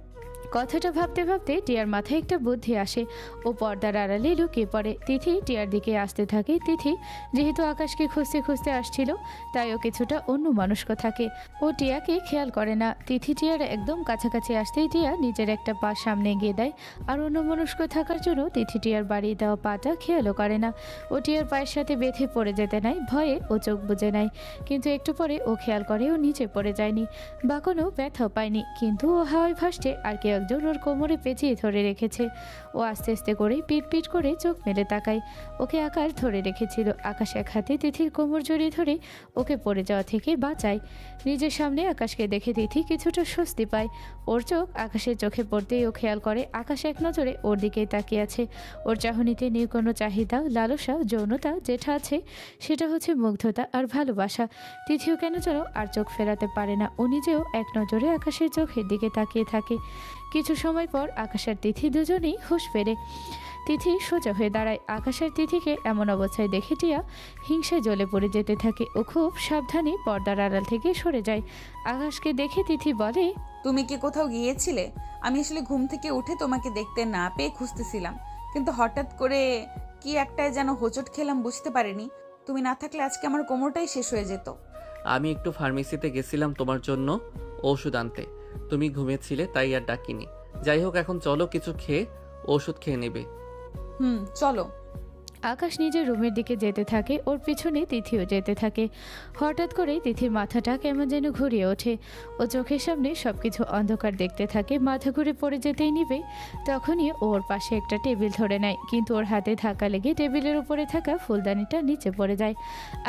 কথাটা ভাবতে ভাবতে টিয়ার মাথায় একটা বুদ্ধি আসে। ও পর্দার আড়ালে লুকিয়ে পড়ে। তিথি টিয়ার দিকে আসতে থাকে। তিথি যেহেতু আকাশকে খুঁজতে খুঁজতে আসছিল, তাই ও কিছুটা অন্য মানুষক থাকে। ও টিয়াকে খেয়াল করে না। তিথি টিয়ার একদম কাছাকাছি আসতেই টিয়া নিজের একটা পা সামনে এগিয়ে দেয়। আর অন্য মানুষক থাকার জন্য তিথি টিয়ার বাড়িয়ে দেওয়া পাটা খেয়ালও করে না। ও টিয়ার পায়ের সাথে বেঁধে পড়ে যেতে নেয়। ভয়ে ও চোখ বুজে নেয়, কিন্তু একটু পরে ও খেয়াল করে ও নিচে পড়ে যায়নি বা কোনো ব্যথাও পায়নি। কিন্তু ও হাওয়ায় ভাসছে আর কেউ একজন ওর কোমরে পেঁচিয়ে ধরে রেখেছে। ও আস্তে আস্তে করে পিট পিট করে চোখ মেলে তাকায়। ওকে আকাশ ধরে রেখেছিল। আকাশ এক হাতে তিথির কোমর জড়িয়ে ধরে ওকে পড়ে যাওয়া থেকে বাঁচায়। নিজের সামনে আকাশকে দেখে তিথি কিছুটা স্বস্তি পায়। ওর চোখ আকাশের চোখে পড়তেই ও খেয়াল করে আকাশ এক নজরে ওর দিকেই তাকিয়ে আছে। ওর চাহনিতে নেই কোনো চাহিদা, লালসা, যৌনতা। যেটা আছে সেটা হচ্ছে মুগ্ধতা আর ভালোবাসা। তিথিও কেন যেন আর চোখ ফেরাতে পারে না। ও নিজেও এক নজরে আকাশের চোখের দিকে তাকিয়ে থাকে। কিছু সময় পর আকাশ আর তিথি দুজনেই হুঁশ ফেরে। তিথি সোজা হয়ে দাঁড়ায়। আকাশ আর তিথিকে এমন অবস্থায় দেখে টিয়া হিংসায় জ্বলে পড়ে যেতে থাকে। ও খুব সাবধানে পর্দার আড়াল থেকে সরে যায়। আকাশকে দেখে তিথি বলে, তুমি কি কোথাও গিয়েছিলে? আমি আসলে ঘুম থেকে উঠে তোমাকে দেখতে না পেয়ে খুঁজতেছিলাম, কিন্তু হঠাৎ করে কি একটাই যেন হোঁচট খেলাম, বুঝতে পারিনি। তুমি না থাকলে আজকে আমার কোমরটাই শেষ হয়ে যেত। আমি একটু ফার্মেসিতে গেছিলাম তোমার জন্য ওষুধ আনতে। তুমি ঘুমিয়েছিলে তাই আর ডাকিনি। যাই হোক, এখন চলো কিছু খেয়ে ওষুধ খেয়ে নেবে। চলো। আকাশ নিজের রুমের দিকে যেতে থাকে, ওর পিছনে তিথিও যেতে থাকে। হঠাৎ করে তিথির মাথাটা কেমন যেন ঘুরিয়ে ওঠে। ও চোখের সামনে সবকিছু অন্ধকার দেখতে থাকে। মাথা ঘুরে পড়ে যেতেই নিবে, তখনই ওর পাশে একটা টেবিল ধরে নেয়, কিন্তু ওর হাতে ধাক্কা লেগে টেবিলের উপরে থাকা ফুলদানিটা নিচে পড়ে যায়।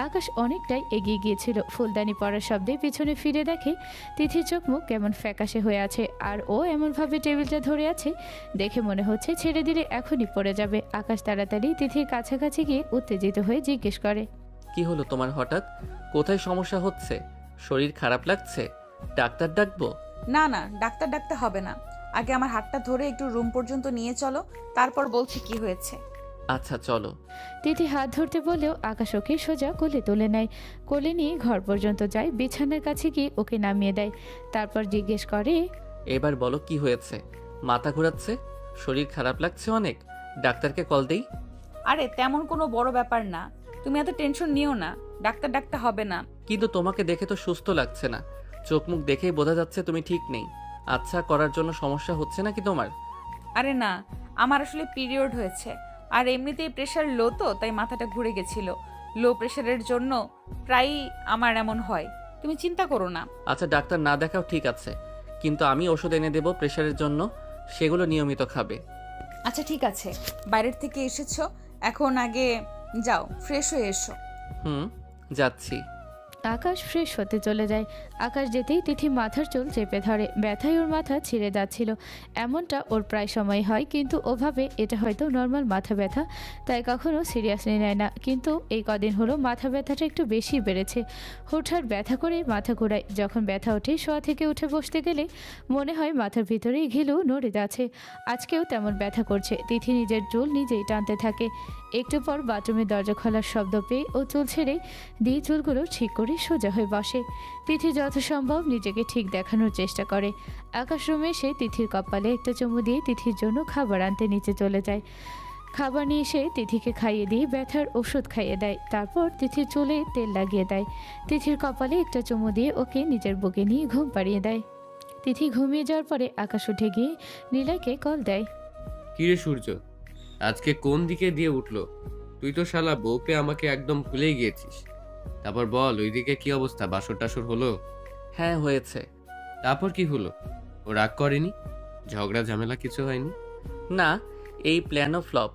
আকাশ অনেকটাই এগিয়ে গিয়েছিল। ফুলদানি পড়ার শব্দে পিছনে ফিরে দেখে তিথির চোখ মুখ কেমন ফ্যাকাশে হয়ে আছে, আর ও এমনভাবে টেবিলটা ধরে আছে দেখে মনে হচ্ছে ছেড়ে দিলে এখনই পড়ে যাবে। আকাশ তাড়াতাড়ি তিথির কাছাকাছি গিয়ে উত্তেজিত হয়ে জিজ্ঞেস করে, কি হলো তোমার হঠাৎ? কোথায় সমস্যা হচ্ছে? শরীর খারাপ লাগছে? ডাক্তার ডাকবো? না না, ডাক্তার ডাকতে হবে না। আগে আমার হাতটা ধরে একটু রুম পর্যন্ত নিয়ে চলো, তারপর বলছি কি হয়েছে। আচ্ছা চলো। তিথি হাত ধরতে বলেও আকাশ ওকে সোজা কোলে তুলে নেয়। কোলে নিয়ে ঘর পর্যন্ত যায়, বিছানার কাছে গিয়ে ওকে নামিয়ে দেয়। তারপর জিজ্ঞেস করে, এবার বলো কি হয়েছে? মাথা ঘোরাচ্ছে, শরীর খারাপ লাগছে অনেক, ডাক্তারকে কল দেই? আরে তেমন কোনো বড় ব্যাপার না, তুমি এত টেনশন নিও না, ডাক্তার ডাকতে হবে না। কিন্তু তোমাকে দেখে তো সুস্থ লাগছে না, চোখ মুখ দেখেই বোঝা যাচ্ছে তুমি ঠিক নেই। আচ্ছা করার জন্য সমস্যা হচ্ছে নাকি তোমার? আরে না, আমার আসলে পিরিয়ড হয়েছে, আর এমনিতেই প্রেশার লো, তো তাই মাথাটা ঘুরে গেছিল। লো প্রেশারের জন্য প্রায়ই আমার এমন হয়, তুমি চিন্তা করো না। আচ্ছা ডাক্তার না দেখাও ঠিক আছে, কিন্তু আমি ওষুধ এনে দেবো প্রেশারের জন্য, সেগুলো নিয়মিত খাবে। আচ্ছা ঠিক আছে, বাইরের থেকে এসেছো, এখন আগে যাও ফ্রেশ হয়ে এসো। যাচ্ছি। আকাশ ফ্রেশ হতে চলে যায়। আকাশ যেতেই তিথি মাথার চুল চেপে ধরে। ব্যথায় ওর মাথা ছিঁড়ে যাচ্ছিল। এমনটা ওর প্রায় সময় হয়, কিন্তু ওভাবে এটা হয়তো নর্মাল মাথা ব্যথা, তাই কখনো সিরিয়াসলি নেয় না। কিন্তু এই কদিন হলো মাথা ব্যথাটা একটু বেশি বেড়েছে। হুটহাট ব্যথা করে মাথা ঘোরায়। যখন ব্যথা ওঠে, শোয়া থেকে উঠে বসতে গেলে মনে হয় মাথার ভিতরেই ঘিলু নড়ে যাচ্ছে। আজকেও তেমন ব্যথা করছে। তিথি নিজের চুল নিজেই টানতে থাকে। একটু পর বাথরুমের দরজা খোলার শব্দ পেয়ে ও চুল ছেড়ে দিয়ে চুলগুলো ঠিক করে সোজা হয়ে বসে। তিথি যথাসম্ভব নিজেকে ঠিক দেখানোর চেষ্টা করে। আকাশ রুমে এসে তিথির কপালে একটা চুমু দিয়ে তিথির জন্য খাবার আনতে নিচে চলে যায়। খাবার নিয়ে এসে তিথিকে খাইয়ে দিয়ে ব্যথার ওষুধ খাইয়ে দেয়। তারপর তিথির চুলে তেল লাগিয়ে দেয়। তিথির কপালে একটা চুমু দিয়ে ওকে নিজের বুকে নিয়ে ঘুম পাড়িয়ে দেয়। তিথি ঘুমিয়ে যাওয়ার পরে আকাশ উঠে গিয়ে নীলাকে কল দেয়। কিরে সূর্য, আজকে কোন দিকে দিয়ে উঠলো? তুই তো শালা বউকে আমাকে একদম ভুলেই গিয়েছিস। তারপর বল, ওইদিকে কি অবস্থা? বাসর টাসর হলো? হ্যাঁ হয়েছে। তারপর কি হলো? ও রাগ করেনি? ঝগড়া ঝামেলা কিছু হয়নি? না, এই প্ল্যানও ফ্লপ।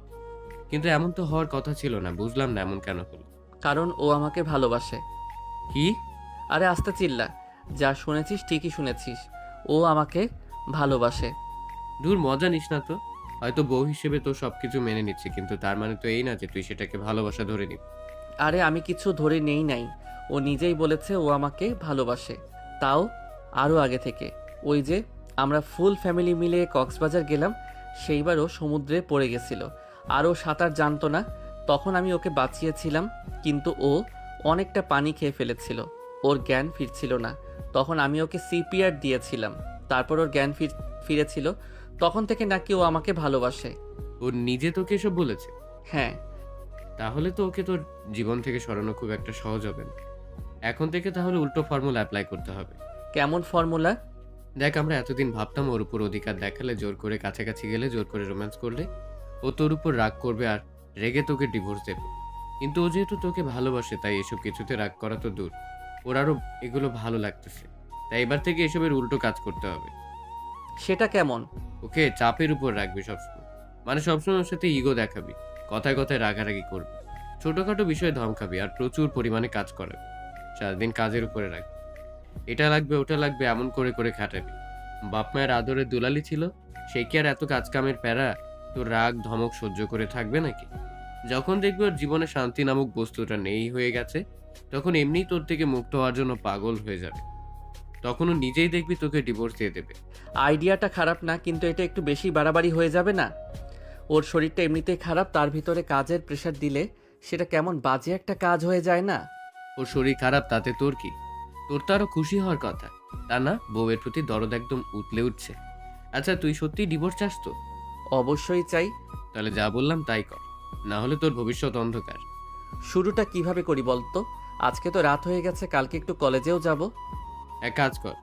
কিন্তু এমন তো হওয়ার কথা ছিল না, বুঝলাম না এমন কেন হলো। কারণ ও আমাকে ভালোবাসে। কি? আরে আস্তে চিল্লা, যা শুনেছিস ঠিকই শুনেছিস, ও আমাকে ভালোবাসে। দূর, মজা নিস না তো। হয়তো বউ হিসেবে তো সবকিছু মেনে নিচ্ছে, কিন্তু তার মানে তো এই না যে তুই সেটাকে ভালোবাসা ধরে নিবি। আরে আমি কিছু ধরে নেই নাই, ও নিজেই বলেছে ও আমাকে ভালোবাসে, তাও আরও আগে থেকে। ওই যে আমরা ফুল ফ্যামিলি মিলে কক্সবাজার গেলাম, সেইবারও সমুদ্রে পড়ে গেছিল, আর ও সাঁতার জানতো না, তখন আমি ওকে বাঁচিয়েছিলাম, কিন্তু ও অনেকটা পানি খেয়ে ফেলেছিল, ওর জ্ঞান ফিরছিল না, তখন আমি ওকে সিপিআর দিয়েছিলাম, তারপর ওর জ্ঞান ফিরেছিল, তখন থেকে নাকি ও আমাকে ভালোবাসে। ও নিজে তোকে এসব বলেছে? হ্যাঁ। তাহলে তো ওকে তোর জীবন থেকে সরানো খুব একটা সহজ হবে না। এখন থেকে তাহলে উল্টো ফর্মুলা অ্যাপ্লাই করতে হবে। কেমন ফর্মুলা? দেখ, আমরা এতদিন ভাবতাম ওর উপর অধিকার দেখালে, জোর করে কাছাকাছি গেলে, জোর করে রোম্যান্স করলে ও তোর উপর রাগ করবে আর রেগে তোকে ডিভোর্স দেবে। কিন্তু ও যেহেতু তোকে ভালোবাসে, তাই এসব কিছুতে রাগ করা তো দূর, ওর আরও এগুলো ভালো লাগতেছে। তাই এবার থেকে এসবের উল্টো কাজ করতে হবে। সেটা কেমন? ওকে চাপের উপর রাখবি সবসময়, মানে সবসময় ওর সাথে ইগো দেখাবি, কথায় কথায় রাগারাগি করবি, ছোটখাটো বিষয়ে ধমকাবি, আর প্রচুর পরিমাণে কাজ করাবি। সারাদিন কাজের উপরে রাখবি, এটা লাগবে ওটা লাগবে এমন করে করে খাটাবি। বাপ মায়ের আদরের দুলালি ছিল, সে কি আর এত কাজ কামের প্যারা তোর রাগ ধমক সহ্য করে থাকবে নাকি? যখন দেখবি ওর জীবনে শান্তি নামক বস্তুটা নেই হয়ে গেছে, তখন এমনিই তোর থেকে মুক্ত হওয়ার জন্য পাগল হয়ে যাবে। তখনও নিজেই দেখবি তোকে ডিভোর্স দিয়ে দেবে। আইডিয়াটা খারাপ না, কিন্তু এটা একটু বেশি বাড়াবাড়ি হয়ে যাবে না? ওর শরীরটা এমনিতেই খারাপ, তার ভিতরে কাজের প্রেশার দিলে সেটা কেমন বাজে একটা কাজ হয়ে যায় না? ওর শরীর খারাপ, তাতে তোর কি? তোর তো আরো খুশি হওয়ার কথা, তা না? বউয়ের প্রতি দরদ একদম উতলে উঠছে। আচ্ছা, তুই সত্যি ডিভোর্স চাস তো? অবশ্যই চাই। তাহলে যা বললাম তাই কর, না হলে তোর ভবিষ্যৎ অন্ধকার। শুরুটা কিভাবে করি বলতো? আজকে তো রাত হয়ে গেছে, কালকে একটু কলেজেও যাব। এক কাজ কর,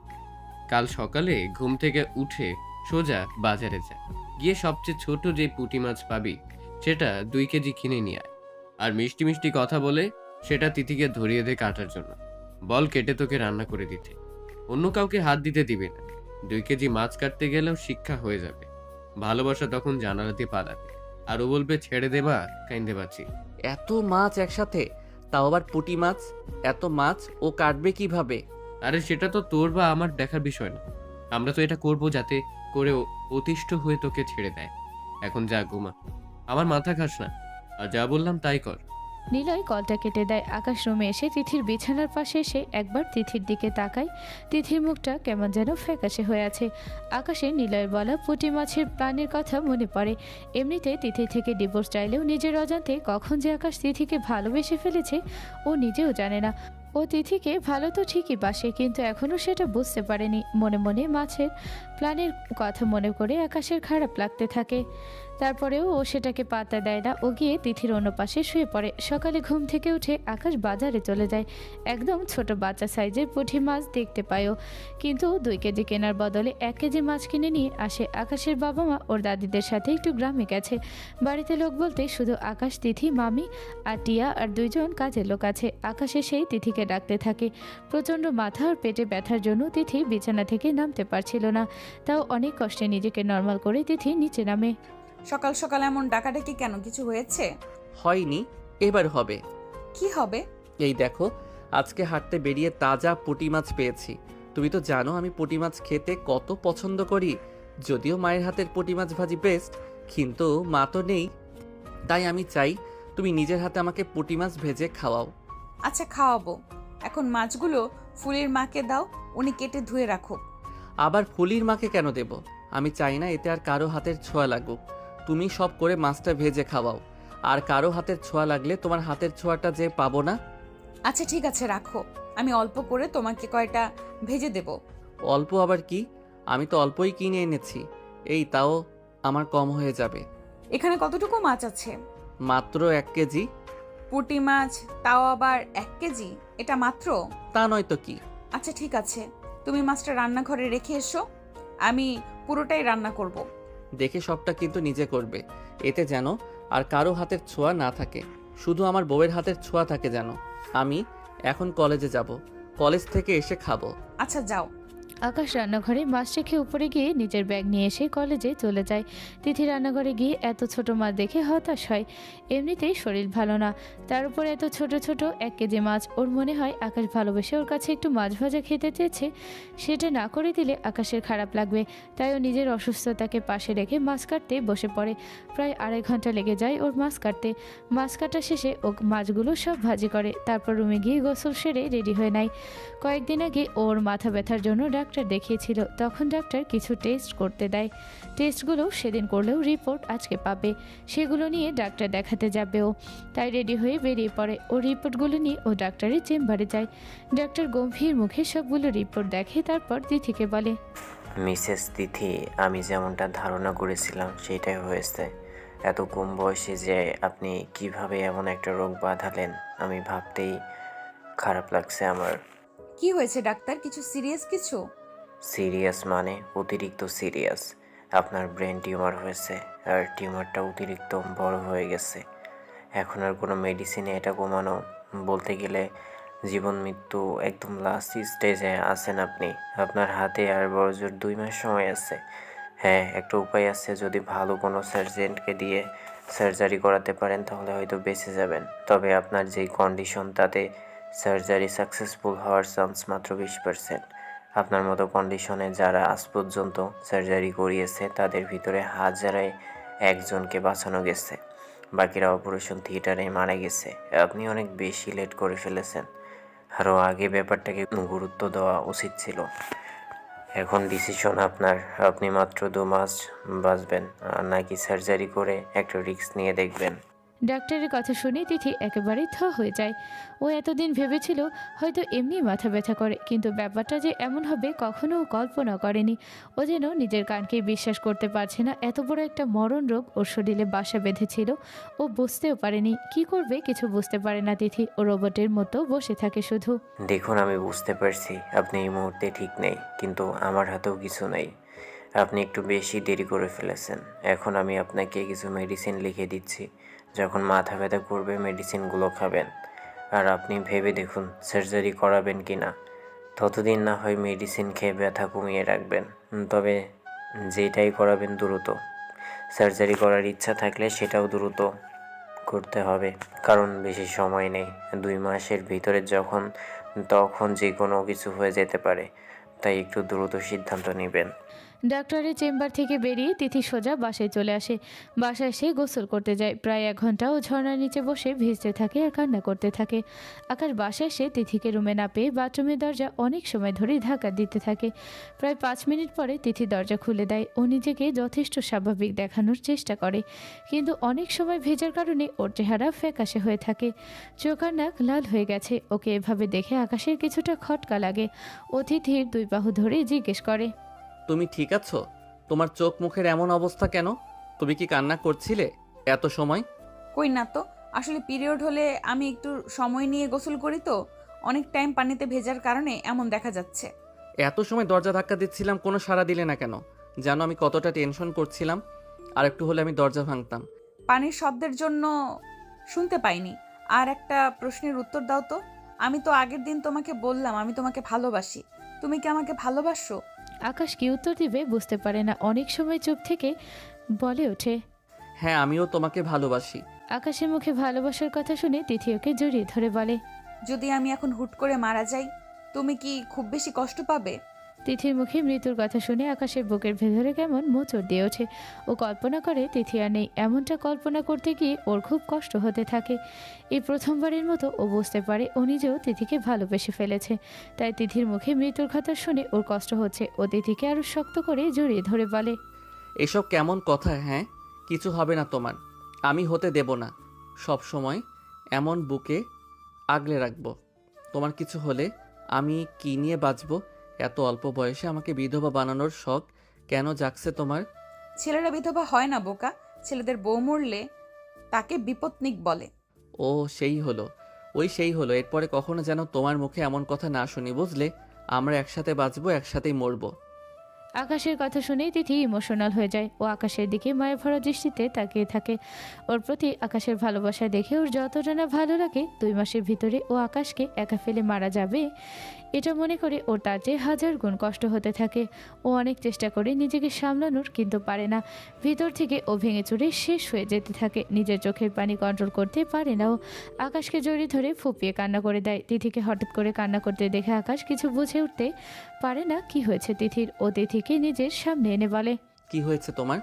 কাল সকালে ঘুম থেকে উঠে সোজা বাজারে যা, গিয়ে সবচেয়ে ছোট যে পুঁটি মাছ পাবি সেটা 2 কেজি কিনে নিয়ে আয়। আর মিষ্টি মিষ্টি কথা বলে সেটা তিথিকে ধরিয়ে দে কাটার জন্য। বল কেটে তোকে রান্না করে দিতে, অন্য কাউকে হাত দিতে দিবে না। 2 কেজি মাছ কাটতে গেলেও শিক্ষা হয়ে যাবে। ভালোবাসা তখন জানালা দিয়ে পালাবে, আর ও বলবে ছেড়ে দেবা, কাইন্দে বাঁচি। এত মাছ একসাথে, তাও আবার পুঁটি মাছ! এত মাছ ও কাটবে কিভাবে? আরে সেটা তো তোর বা আমার দেখার বিষয় না। আমরা তো এটা করব যাতে করে ও অতিষ্ঠ হয়ে তোকে ছেড়ে দেয়। এখন যা ঘুমা, আমার মাথা খাস না, আর যা বললাম তাই কর। নিলয় কলটা কেটে দেয়। আকাশ রুমে এসে তিথির বিছানার পাশে এসে একবার তিথির দিকে তাকায়। তিথির মুখটা কেমন যেন ফ্যাকাশে হয়ে আছে। আকাশে নিলয়ের বলা পুঁটি মাছের প্ল্যানের কথা মনে পড়ে। এমনিতে তিথি থেকে ডিভোর্স চাইলেও নিজের অজান্তে কখন যে আকাশ তিথিকে ভালোবেসে ফেলেছে ও নিজেও জানে না। ও তিথিকে ভালো তো ঠিকই বাসে, কিন্তু এখনও সেটা বুঝতে পারেনি। মনে মনে মাছের প্ল্যানের কথা মনে করে আকাশের খারাপ লাগতে থাকে। তারপরেও ও সেটাকে পাত্তা দেয় না। ও গিয়ে তিথির অন্য পাশে শুয়ে পড়ে। সকালে ঘুম থেকে উঠে আকাশ বাজারে চলে যায়। একদম ছোট বাচ্চা সাইজের পুঁটি মাছ দেখতে পায়ও, কিন্তু 2 কেজি কেনার বদলে 1 কেজি মাছ কিনে নিয়ে আসে। আকাশের বাবা মা ওর দাদিদের সাথে একটু গ্রামে গেছে। বাড়িতে লোক বলতে শুধু আকাশ, তিথি, মামি আর টিয়া আর 2 জন কাজের লোক আছে। আকাশ এসেই তিথিকে ডাকতে থাকে। প্রচণ্ড মাথা আর পেটে ব্যথার জন্য তিথি বিছানা থেকে নামতে পারছিল না। তাও অনেক কষ্টে নিজেকে নর্মাল করে তিথি নিচে নামে। সকাল সকাল এমন ডাকাডাকি কেন? কিছু হয়েছে? হয়নি, এবার হবে। কি হবে? এই দেখো, আজকে হাঁটতে বেরিয়ে তাজা পুঁটি মাছ পেয়েছি। তুমি তো জানো আমি পুঁটি মাছ খেতে কত পছন্দ করি। যদিও মায়ের হাতের পুঁটি মাছ ভাজি বেস্ট, কিন্তু মা তো নেই। তাই আমি চাই তুমি নিজের হাতে আমাকে পুঁটি মাছ ভেজে খাওয়াও। আচ্ছা, খাওয়াবো। এখন মাছগুলো ফুলির মাকে দাও, উনি কেটে ধুয়ে রাখো। আবার ফুলির মাকে কেন দেব? আমি চাই না এতে আর কারো হাতের ছোঁয়া লাগুক। তুমি সব করে মাছটা ভেজে খাওয়াও। আর কারো হাতের ছোঁয়া লাগলে তোমার হাতের ছোঁয়াটা যে পাবো না। আচ্ছা ঠিক আছে, রাখো। আমি অল্প করে তোমাকে কয়টা ভেজে দেব। অল্প আবার কি? আমি তো অল্পই কিনে এনেছি। এই তাও আমার কম হয়ে যাবে। এখানে কতটুকু মাছ আছে? মাত্র 1 কেজি। পুঁটি মাছ, তাও আবার 1 কেজি? এটা মাত্র? তা নয় তো কি। আচ্ছা ঠিক আছে, তুমি মাছটা রান্নাঘরে রেখে এসো, আমি পুরোটাই রান্না করব। দেখে সবটা কিন্তু নিজে করবে, এতে যেন আর কারো হাতের ছোঁয়া না থাকে, শুধু আমার বউয়ের হাতের ছোঁয়া থাকে যেন। আমি এখন কলেজে যাব, কলেজ থেকে এসে খাবো। আচ্ছা যাও। আকাশ রান্নাঘরে মাছ রেখে উপরে গিয়ে নিজের ব্যাগ নিয়ে এসে কলেজে চলে যায়। তিথি রান্নাঘরে গিয়ে এত ছোট মাছ দেখে হতাশ হয়। এমনিতেই শরীর ভালো না, তার উপর এত ছোট ছোট 1 কেজি মাছ। ওর মনে হয় আকাশ ভালোবেসে ওর কাছে একটু মাছ ভাজা খেতে চেয়েছে, সেটা না করে দিলে আকাশের খারাপ লাগবে। তাই ও নিজের অসুস্থতাকে পাশে রেখে মাছ কাটতে বসে পড়ে। প্রায় 2.5 ঘন্টা লেগে যায় ওর মাছ কাটতে। মাছ কাটা শেষে ও মাছগুলো সব ভাজি করে, তারপর রুমে গিয়ে গোসল সেরে রেডি হয়ে নেয়। কয়েকদিন আগে ওর মাথা ব্যথার জন্য ডাক্তার দেখিয়েছিল, তখন ডাক্তার কিছু টেস্ট করতে দেয়। টেস্টগুলো সেদিন করলেও রিপোর্ট আজকে পাবে, সেগুলো নিয়ে ডাক্তার দেখাতে যাবে ও। তাই রেডি হয়ে বেরিয়ে পড়ে। ও রিপোর্টগুলো নিয়ে ও ডাক্তারের চেম্বারে যায়। ডাক্তার গম্ভীর মুখে সবগুলো রিপোর্ট দেখে, তারপর তিথিকে বলে, মিসেস তিথি, আমি যেমনটা ধারণা করেছিলাম সেটাই হয়েছে। এত কম বয়সে যে আপনি কিভাবে এমন একটা রোগ বাঁধালেন আমি ভাবতেই খারাপ লাগছে আমার। কি হয়েছে ডাক্তার? কিছু সিরিয়াস কিছু? সিরিয়াস মানে অতিরিক্ত সিরিয়াস। আপনার ব্রেন টিউমার হয়েছে, আর টিউমারটা অতিরিক্ত বড় হয়ে গেছে। এখন আর কোনো মেডিসিনে এটা কমানো, বলতে গেলে জীবন মৃত্যু একদম লাস্ট স্টেজে আছেন আপনি। আপনার হাতে আর বড়জোর 2 মাস সময় আছে। হ্যাঁ, একটা উপায় আছে, যদি ভালো কোনো সার্জেন্টকে দিয়ে সার্জারি করাতে পারেন তাহলে হয়তো বেঁচে যাবেন। তবে আপনার যেই কন্ডিশন তাতে সার্জারি সাকসেসফুল হওয়ার চান্স মাত্র 20%। আপনার মতো কন্ডিশনে যারা আজ পর্যন্ত সার্জারি করিয়েছে তাদের ভিতরে হাজারে 1 জনকে বাঁচানো গেছে, বাকিরা অপারেশন থিয়েটারে মারা গেছে। আপনি অনেক বেশি লেট করে ফেলেছেন, আরও আগে ব্যাপারটাকে গুরুত্ব দেওয়া উচিত ছিল। এখন ডিসিশন আপনার, আপনি মাত্র 2 মাস বাঁচবেন নাকি সার্জারি করে একটা রিস্ক নিয়ে দেখবেন। ডাক্তারের কথা শুনে তিথি একেবারে থ হয়ে যায়। ও এতদিন ভেবেছিল হয়তো এমনি মাথা ব্যথা করে, কিন্তু ব্যাপারটা যে এমন হবে কখনো কল্পনা করেনি। ও যেন নিজের কানকে বিশ্বাস করতে পারছে না, এত বড় একটা মরণ রোগ ওর শরীরে বাসা বেঁধেছিল। ও বুঝতেও পারেনি কি করবে, কিছু বুঝতে পারে না তিথি। ও রোবটের মতো বসে থাকে শুধু। দেখুন, আমি বুঝতে পারছি আপনি এই মুহূর্তে ঠিক নেই, কিন্তু আমার হাতেও কিছু নেই। আপনি একটু বেশি দেরি করে ফেলেছেন। এখন আমি আপনাকে কিছু মেডিসিন লিখে দিচ্ছি। যখন মাথা ব্যথা করবে মেডিসিনগুলো খাবেন। আর আপনি ভেবে দেখুন সার্জারি করাবেন কি না। ততদিন না হয় মেডিসিন খেয়ে ব্যথা কমিয়ে রাখবেন, তবে যেটাই করাবেন দ্রুত। সার্জারি করার ইচ্ছা থাকলে সেটাও দ্রুত করতে হবে, কারণ বেশি সময় নেই। 2 মাসের ভিতরে তখন যে কোনো কিছু হয়ে যেতে পারে, তাই একটু দ্রুত সিদ্ধান্ত নেবেন। ডাক্তারের চেম্বার থেকে বেরিয়ে তিথি সোজা বাসায় চলে আসে। বাসায় এসে গোসল করতে যায়। প্রায় 1 ঘন্টা ও ঝর্ণার নিচে বসে ভিজতে থাকে আর কান্না করতে থাকে। আকাশ বাসায় এসে তিথিকে রুমে না পেয়ে বাথরুমের দরজা অনেক সময় ধরে ধাক্কা দিতে থাকে। প্রায় 5 মিনিট পরে তিথি দরজা খুলে দেয়। ও নিজেকে যথেষ্ট স্বাভাবিক দেখানোর চেষ্টা করে, কিন্তু অনেক সময় ভেজার কারণে ওর চেহারা ফ্যাকাশে হয়ে থাকে। চোখ আর নাক লাল হয়ে গেছে। ওকে এভাবে দেখে আকাশের কিছুটা খটকা লাগে। ও তিথির 2 বাহু ধরে জিজ্ঞেস করে, তুমি ঠিক আছো? তোমার চোখ মুখের এমন অবস্থা কেন? তুমি কি কান্না করছিলে এত সময়? কই না তো, আসলে পিরিয়ড হলে আমি একটু সময় নিয়ে গোসল করি তো, অনেক টাইম পানিতে ভেজার কারণে এমন দেখা যাচ্ছে। এত সময় দরজা ধাক্কা দিচ্ছিলাম, কোনো সাড়া দিলে না কেন? জানো আমি কতটা টেনশন করছিলাম। আর একটু হলে আমি দরজা ভাঙতাম। পানির শব্দের জন্য শুনতে পাইনি। আর একটা প্রশ্নের উত্তর দাও তো। আমি তো আগের দিন তোমাকে বললাম আমি তোমাকে ভালোবাসি। তুমি কি আমাকে ভালোবাসো? আকাশ কি উত্তর দিবে বুঝতে পারে না। অনেক সময় চুপ থেকে বলে ওঠে, হ্যাঁ, আমিও তোমাকে ভালোবাসি। আকাশের মুখে ভালোবাসার কথা শুনে তিথি ওকে জড়িয়ে ধরে বলে, যদি আমি এখন হুট করে মারা যাই, তুমি কি খুব বেশি কষ্ট পাবে? তিথির মুখে মৃত্যুর কথা শুনে আকাশের বুকের ভেতরে কেমন মোচড় দিয়ে ওঠে। ও কল্পনা করে তিথি আর নেই। এমনটা কল্পনা করতে গিয়ে ওর খুব কষ্ট হতে থাকে। এই প্রথমবারের মতো ও বুঝতে পারে ও নিজেও তিথিকে ভালোবেসে ফেলেছে। তাই তিথির মুখে মৃত্যুর কথা শুনে ওর কষ্ট হচ্ছে। ও তিথিকে আরো শক্ত করে জড়িয়ে ধরে বলে, এসব কেমন কথা? হ্যাঁ, কিছু হবে না তোমার, আমি হতে দেব না। সব সময় এমন বুকে আগলে রাখবো। তোমার কিছু হলে আমি কি নিয়ে বাঁচবো? এত অল্প বয়সে আমাকে বিধবা বানানোর শখ কেন জাগছে তোমার? ছেলেরা বিধবা হয় না বোকা। ছেলেদের বউ মরলে তাকে বিপত্নিক বলে। ও সেই হলো, সেই হলো। এরপরে কখনো যেন তোমার মুখে এমন কথা না শুনি, বুঝলে? আমরা একসাথে বাঁচবো, একসাথেই মরবো। আকাশের কথা শুনেই তিথি ইমোশনাল হয়ে যায়। ও আকাশের দিকে মায়া ভরা দৃষ্টিতে তাকিয়ে থাকে। ওর প্রতি আকাশের ভালোবাসা দেখে ওর যতটা না ভালো লাগে। 2 মাসের ভিতরে ও আকাশকে একা ফেলে মারা যাবে এটা মনে করে ওর তার চেয়ে 1000 গুণ কষ্ট হতে থাকে। ও অনেক চেষ্টা করে নিজেকে সামলানোর, কিন্তু পারে না। ভিতর থেকে ও ভেঙে চুরে শেষ হয়ে যেতে থাকে। নিজের চোখের পানি কন্ট্রোল করতে পারে না ও। আকাশকে জড়িয়ে ধরে ফুপিয়ে কান্না করে দেয়। তিথিকে হঠাৎ করে কান্না করতে দেখে আকাশ কিছু বুঝে উঠতে পারে না কি হয়েছে তিথির। ও তিথিকে নিজের সামনে এনে বলে, কি হয়েছে তোমার?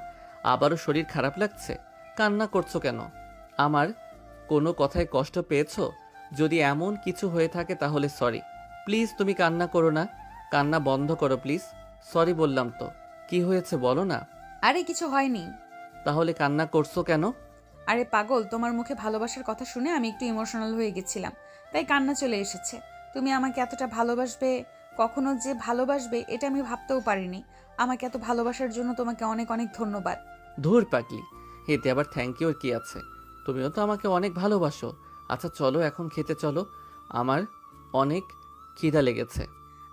আবারও শরীর খারাপ লাগছে? কান্না করছো কেন? আমার কোনো কথায় কষ্ট পেয়েছো? যদি এমন কিছু হয়ে থাকে তাহলে সরি। প্লিজ তুমি কান্না করো না, কান্না বন্ধ করো প্লিজ। সরি বললাম তো। কি হয়েছে বলো না। আরে কিছু হয়নি। তাহলে কান্না করছো কেন? আরে পাগল, তোমার মুখে ভালোবাসার কথা শুনে আমি একটু ইমোশনাল হয়ে গেছিলাম, তাই কান্না চলে এসেছে। তুমি আমাকে এতটা ভালোবাসবে, কখনো যে ভালোবাসবে এটা আমি ভাবতেও পারিনি। আমাকে এত ভালোবাসার জন্য তোমাকে অনেক অনেক ধন্যবাদ। ধুর পাগলি, এতে আবার থ্যাংক ইউর কি আছে? তুমিও তো আমাকে অনেক ভালোবাসো। আচ্ছা চলো এখন খেতে চলো, আমার অনেক খিদা লেগেছে।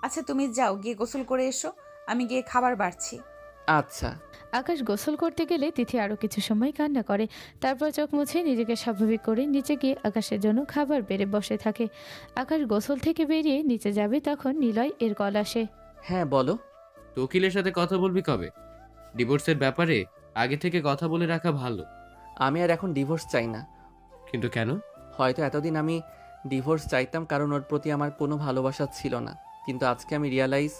আচ্ছা তুমি যাও, গিয়ে গোসল করে এসো, আমি গিয়ে খাবার বাড়ছি। আচ্ছা। আকাশ গোসল করতে গেলে তিথি আরও কিছু সময় কান্না করে। তারপর চোখ মুছে নিজেকে স্বাভাবিক করে নিচে গিয়ে আকাশের জন্য খাবার বেড়ে বসে থাকে। আকাশ গোসল থেকে বেরিয়ে নিচে যাবে তখন নিলয় এর কল আসে। হ্যাঁ বলো। তো উকিলের সাথে কথা বলবি কবে? ডিভোর্সের ব্যাপারে আগে থেকে কথা বলে রাখা ভালো। আমি আর এখন ডিভোর্স চাই না। কিন্তু কেন? হয়তো এতদিন আমি ডিভোর্স চাইতাম কারণ ওর প্রতি আমার কোনো ভালোবাসা ছিল না, কিন্তু আজকে আমি রিয়ালাইজ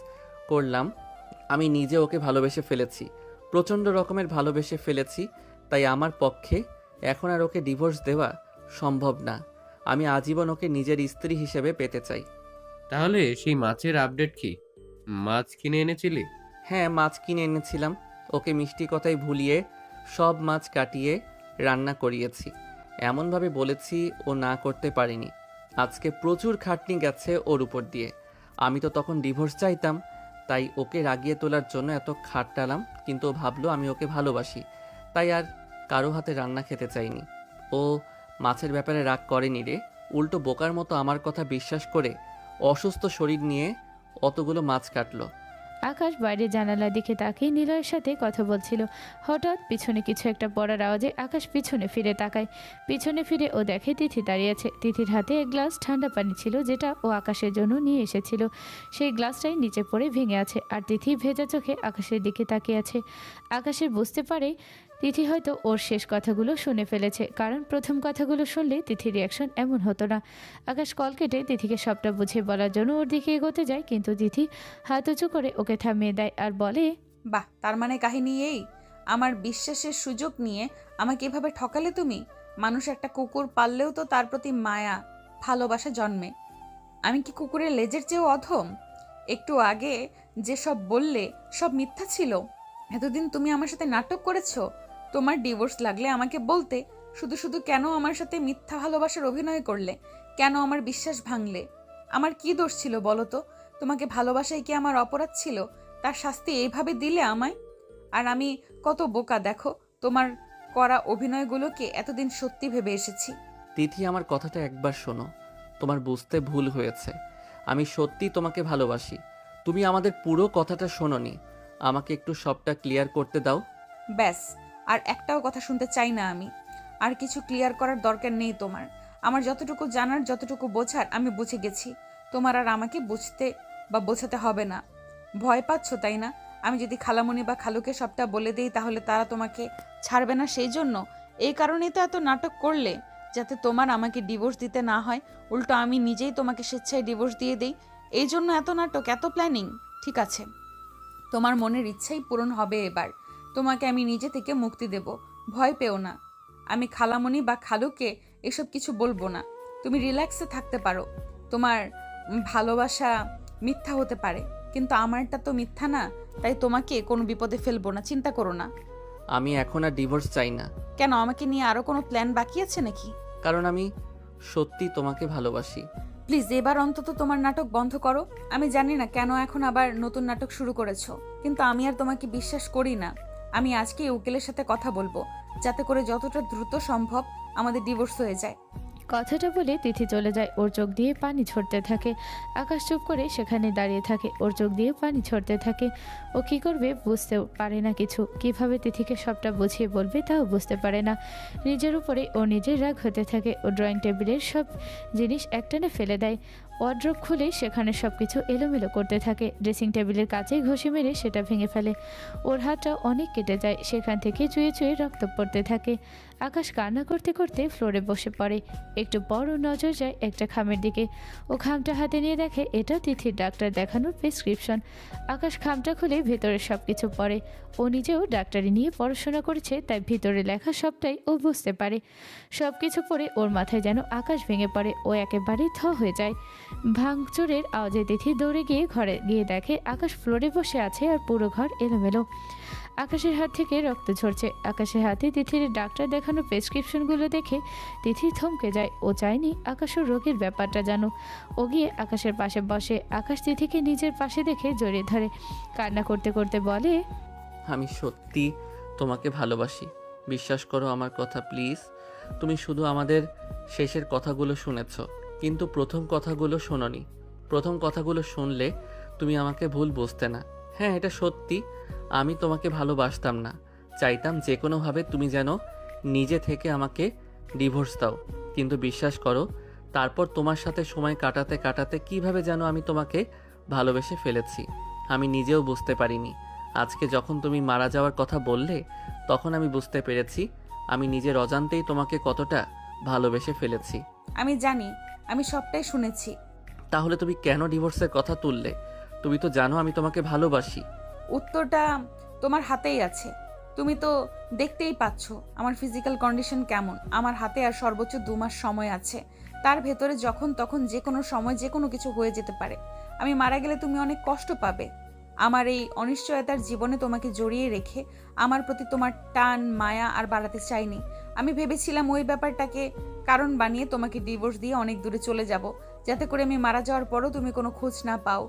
করলাম আমি নিজে ওকে ভালোবেসে ফেলেছি, প্রচণ্ড রকমের ভালোবেসে ফেলেছি। তাই আমার পক্ষে এখন আর ওকে ডিভোর্স দেওয়া সম্ভব না। আমি আজীবন ওকে নিজের স্ত্রী হিসেবে পেতে চাই। তাহলে সেই মাছের আপডেট কি? মাছ কিনে এনেছিলি? হ্যাঁ, মাছ কিনে এনেছিলাম। ওকে মিষ্টি কথায় ভুলিয়ে সব মাছ কাটিয়ে রান্না করিয়েছি। এমনভাবে বলেছি ও না করতে পারিনি। আজকে প্রচুর খাটনি গেছে ওর উপর দিয়ে। আমি তো তখন ডিভোর্স চাইতাম, তাই ওকে রাগিয়ে তোলার জন্য এত খাট্টালাম, কিন্তু ও ভাবলো আমি ওকে ভালোবাসি, তাই আর কারো হাতে রান্না খেতে চাইনি। ও মাছের ব্যাপারে রাগ করেনি রে, উল্টো বোকার মতো আমার কথা বিশ্বাস করে অসুস্থ শরীর নিয়ে অতগুলো মাছ কাটলো। আকাশ বাইরে জানালার দিকে তাকিয়ে নিলয়ের সাথে কথা বলছিল। হঠাৎ পিছনে কিছু একটা পড়ার আওয়াজে আকাশ পিছনে ফিরে তাকায়। পিছনে ফিরে ও দেখে তিথি দাঁড়িয়ে আছে। তিথির হাতে এক গ্লাস ঠান্ডা পানি ছিল, যেটা ও আকাশের জন্য নিয়ে এসেছিল। সেই গ্লাসটাই নিচে পড়ে ভেঙে আছে, আর তিথি ভেজা চোখে আকাশের দিকে তাকিয়ে আছে। আকাশের বুঝতে পারে তিথি হয়তো ওর শেষ কথাগুলো শুনে ফেলেছে, কারণ প্রথম কথাগুলো শুনলে তিথির রিয়াকশন এমন হতো না। আকাশ কল কেটে তিথিকে সবটা বুঝিয়ে বলার জন্য ওর দিকে এগোতে যায়, কিন্তু তিথি হাত উঁচু করে ওকে থামিয়ে দেয় আর বলে, বাহ, তার মানে কাহিনী এই? আমার বিশ্বাসের সুযোগ নিয়ে আমাকে এভাবে ঠকালে তুমি? মানুষ একটা কুকুর পাললেও তো তার প্রতি মায়া, ভালোবাসা জন্মে। আমি কি কুকুরের লেজের চেয়েও অধম? একটু আগে যে সব বললে সব মিথ্যা ছিল। এতদিন তুমি আমার সাথে নাটক করেছো। তোমার ডিভোর্স লাগলে আমাকে বলতে। শুধু শুধু কেন আমার সাথে মিথ্যা ভালোবাসার অভিনয় করলে? কেন আমার বিশ্বাস ভাঙলে? আমার কি দোষ ছিল বলো তো? তোমাকে ভালোবাসাই কি আমার অপরাধ ছিল? তার শাস্তি এইভাবে দিলে আমায়? আর আমি কত বোকা দেখো, তোমার করা অভিনয়গুলোকে এতদিন সত্যি ভেবে এসেছি। তিথি, আমার কথাটা একবার শোনো। তোমার বুঝতে ভুল হয়েছে। আমি সত্যি তোমাকে ভালোবাসি। তুমি আমাদের পুরো কথাটা শোনোনি। আমাকে একটু সবটা ক্লিয়ার করতে দাও। ব্যাস, আর একটাও কথা শুনতে চাই না আমি। আর কিছু ক্লিয়ার করার দরকার নেই তোমার। আমার যতটুকু জানার, যতটুকু বোঝার আমি বুঝে গেছি। তোমার আর আমাকে বুঝতে বা বোঝাতে হবে না। ভয় পাচ্ছ তাই না? আমি যদি খালামণি বা খালুকে সবটা বলে দিই তাহলে তারা তোমাকে ছাড়বে না, সেই জন্য এই কারণেই তো এত নাটক করলে, যাতে তোমার আমাকে ডিভোর্স দিতে না হয়। উল্টো আমি নিজেই তোমাকে স্বেচ্ছায় ডিভোর্স দিয়ে দিই। এই জন্য এত নাটক, এত প্ল্যানিং। ঠিক আছে, তোমার মনের ইচ্ছাই পূরণ হবে এবার। তোমাকে আমি নিজে থেকে মুক্তি দেব, ভয় পেও না। আমি খালামণি বা খালুকে এসব কিছু বলবো না। তুমি রিল্যাক্সে থাকতে পারো। তোমার ভালোবাসা মিথ্যা হতে পারে, কিন্তু আমারটা তো মিথ্যা না, তাই তোমাকে কোনো বিপদে ফেলবো না, চিন্তা করো না। আমি এখন আর ডিভোর্স চাই না। কেন, আমাকে নিয়ে আরো কোনো প্ল্যান বাকি আছে নাকি? কারণ আমি সত্যি তোমাকে ভালোবাসি। প্লিজ এবার অন্তত তোমার নাটক বন্ধ করো। আমি জানি না কেন এখন আবার নতুন নাটক শুরু করেছো, কিন্তু আমি আর তোমাকে বিশ্বাস করি না। আমি আজকেই উকিলের সাথে কথা বলবো, যাতে করে যতটা দ্রুত সম্ভব আমাদের ডিভোর্স হয়ে যায়। কথাটা বলে তিথি চলে যায়। ওর চোখ দিয়ে পানি ঝরতে থাকে। আকাশ চুপ করে সেখানে দাঁড়িয়ে থাকে। ওর চোখ দিয়ে পানি ঝরতে থাকে। ও কি করবে বুঝতেও পারে না কিছু। কিভাবে তিথিকে সবটা বুঝিয়ে বলবে তাও বুঝতে পারে না। নিজের উপরে ও নিজের রাগ হতে থাকে। ও ড্রয়িং টেবিলের সব জিনিস একটানে ফেলে দেয়। ওয়ার্ড্রোব খুলে সেখানে সব কিছু এলোমেলো করতে থাকে। ড্রেসিং টেবিলের কাছে ঘষে মেরে সেটা ভেঙে ফেলে। ওর হাতটা অনেক কেটে যায়। সেখান থেকে চুয়ে চুয়ে রক্ত পড়তে থাকে। আকাশ কান্না করতে করতে ফ্লোরে বসে পড়ে। একটু পর ও নজর যায় একটা খামের দিকে। ও খামটা হাতে নিয়ে দেখে এটা তিথির ডাক্তার দেখানোর প্রেসক্রিপশন। আকাশ খামটা খুলে ভেতরে সব কিছু পড়ে। ও নিজেও ডাক্তারি নিয়ে পড়াশোনা করেছে, তাই ভিতরে লেখা সবটাই ও বুঝতে পারে। সব কিছু পড়ে ওর মাথায় যেন আকাশ ভেঙে পড়ে। ও একেবারে থ হয়ে যায়। ভাঙচুরের আওয়াজে তিথি দৌড়ে গিয়ে ঘরে গিয়ে দেখে আকাশ ফ্লোরে বসে আছে, আর পুরো ঘর এলোমেলো। আকাশের হাত থেকে রক্ত ঝরছে। আকাশের হাতে তিথির ডাক্তার দেখানো প্রেসক্রিপশনগুলো দেখে তিথি থমকে যায়। ও চায়নি আকাশ ও রোগীর ব্যাপারটা জানো। ও গিয়ে আকাশের পাশে বসে। আকাশ তিথিকে নিজের পাশে দেখে জড়িয়ে ধরে। কান্না করতে করতে বলে, আমি সত্যি তোমাকে ভালোবাসি। বিশ্বাস করো আমার কথা প্লিজ। তুমি শুধু আমাদের শেষের কথাগুলো শুনেছ, কিন্তু প্রথম কথাগুলো শোনোনি। প্রথম কথাগুলো শুনলে তুমি আমাকে ভুল বুঝতে না। হ্যাঁ, এটা সত্যি, আমি তোমাকে ভালোবাসতাম না। চাইতাম যে কোনোভাবে তুমি যেন নিজে থেকে আমাকে ডিভোর্স দাও। কিন্তু বিশ্বাস করো, তারপর তোমার সাথে সময় কাটাতে কাটাতে কিভাবে যেন আমি তোমাকে ভালোবেসে ফেলেছি, আমি নিজেও বুঝতে পারিনি। আজকে যখন তুমি মারা যাওয়ার কথা বললে, তখন আমি বুঝতে পেরেছি আমি নিজের অজান্তেই তোমাকে কতটা ভালোবেসে ফেলেছি। আমি জানি, আমি সবটাই শুনেছি। তাহলে তুমি কেন ডিভোর্সের কথা তুললে? তুমি তো জানো আমি তোমাকে ভালোবাসি। উত্তরটা তোমার হাতেই আছে। তুমি তো দেখতেই পাচ্ছ আমার ফিজিক্যাল কন্ডিশন কেমন। আমার হাতে আর সর্বোচ্চ 2 মাস সময় আছে। তার ভেতরে যখন তখন যে কোনো সময় যে কোনো কিছু হয়ে যেতে পারে। আমি মারা গেলে তুমি অনেক কষ্ট পাবে। আমার এই অনিশ্চয়তার জীবনে তোমাকে জড়িয়ে রেখে আমার প্রতি তোমার টান মায়া আর বাড়াতে চাইনি। আমি ভেবেছিলাম ওই ব্যাপারটাকে কারণ বানিয়ে তোমাকে ডিভোর্স দিয়ে অনেক দূরে চলে যাব, যাতে করে আমি মারা যাওয়ার পরও তুমি কোনো খোঁজ না পাও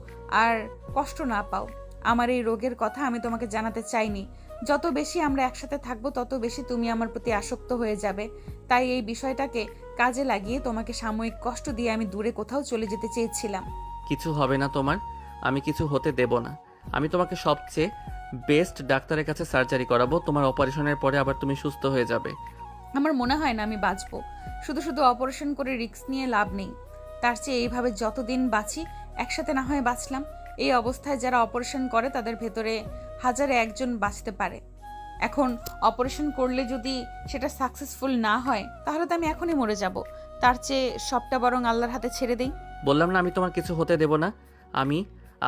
আর কষ্ট না পাও। আমার এই রোগের কথা আমি তোমাকে জানাতে চাইনি। যত বেশি আমরা একসাথে থাকবো তত বেশি তুমি আমার প্রতি আসক্ত হয়ে যাবে। তাই এই বিষয়টাকে কাজে লাগিয়ে তোমাকে সাময়িক কষ্ট দিয়ে আমি দূরে কোথাও চলে যেতে চেয়েছিলাম। কিছু হবে না তোমার, আমি কিছু হতে দেব না। আমি তোমাকে সবচেয়ে বেস্ট ডাক্তারের কাছে সার্জারি করাবো। তোমার অপারেশনের পরে আবার তুমি সুস্থ হয়ে যাবে। আমার মনে হয় না আমি বাঁচবো। শুধু শুধু অপারেশন করে রিস্ক নিয়ে লাভ নেই। তার চেয়ে এইভাবে যতদিন বাঁচি একসাথে না হয় বাঁচলাম। এই অবস্থায় যারা অপারেশন করে তাদের ভেতরে হাজারে একজন বাঁচতে পারে। এখন অপারেশন করলে যদি সেটা সাকসেসফুল না হয় তাহলে তো আমি এখনই মরে যাব। তার চেয়ে সবটা বরং আল্লাহর হাতে ছেড়ে দেই। বললাম না আমি তোমার কিছু হতে দেব না। আমি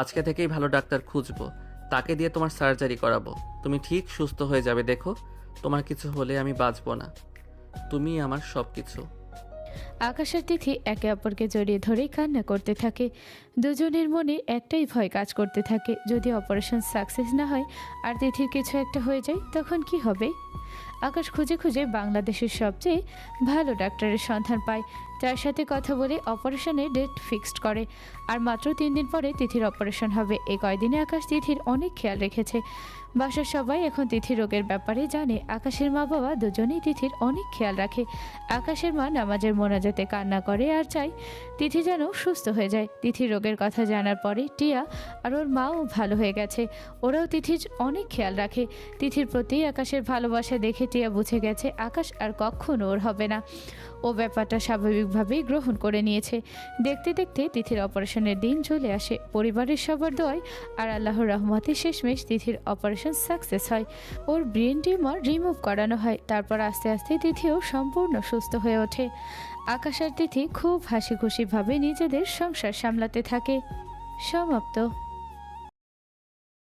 আজকে থেকেই ভালো ডাক্তার খুঁজবো, তাকে দিয়ে তোমার সার্জারি করাবো। তুমি ঠিক সুস্থ হয়ে যাবে। দেখো, তোমার কিছু হলে আমি বাঁচবো না। তুমি আমার সব কিছু। আকাশ আর তিথি একে অপরকে জড়িয়ে ধরেই কান্না করতে থাকে। দুজনের মনে একটাই ভয় কাজ করতে থাকে, যদি অপারেশন সাকসেস না হয় আর তিথির কিছু একটা হয়ে যায় তখন কি হবে। আকাশ খুঁজে খুঁজে বাংলাদেশের সবচেয়ে ভালো ডাক্তারের সন্ধান পায়, যার সাথে কথা বলে অপারেশনের ডেট ফিক্সড করে। আর মাত্র 3 দিন পরে তিথির অপারেশন হবে। এই কয়দিনে আকাশ তিথির অনেক খেয়াল রেখেছে। বাসার সবাই এখন তিথির রোগের ব্যাপারে জানে। আকাশের মা বাবা দুজনেই তিথির অনেক খেয়াল রাখে। আকাশের মা নামাজের মোনাজাতে কান্না করে আর চায় তিথি যেন সুস্থ হয়ে যায়। তিথির রোগের কথা জানার পরে টিয়া আর ওর মাও ভালো হয়ে গেছে। ওরাও তিথির অনেক খেয়াল রাখে। তিথির প্রতি আকাশের ভালোবাসা দেখে টিয়া বুঝে গেছে আকাশ আর কখনো ওর হবে না। ও ব্যাপারটা স্বাভাবিকভাবেই গ্রহণ করে নিয়েছে। দেখতে দেখতে তিথির অপারেশনের দিন চলে আসে। পরিবারের সবার দোয়ায় আর আল্লাহর রহমতে শেষমেশ তিথির অপারেশন সাকসেস হয়। ওর ব্রেন টিউমার রিমুভ করানো হয়। তারপর আস্তে আস্তে তিথিও সম্পূর্ণ সুস্থ হয়ে ওঠে। আকাশ আর তিথি খুব হাসি খুশিভাবে নিজেদের সংসার সামলাতে থাকে। সমাপ্ত।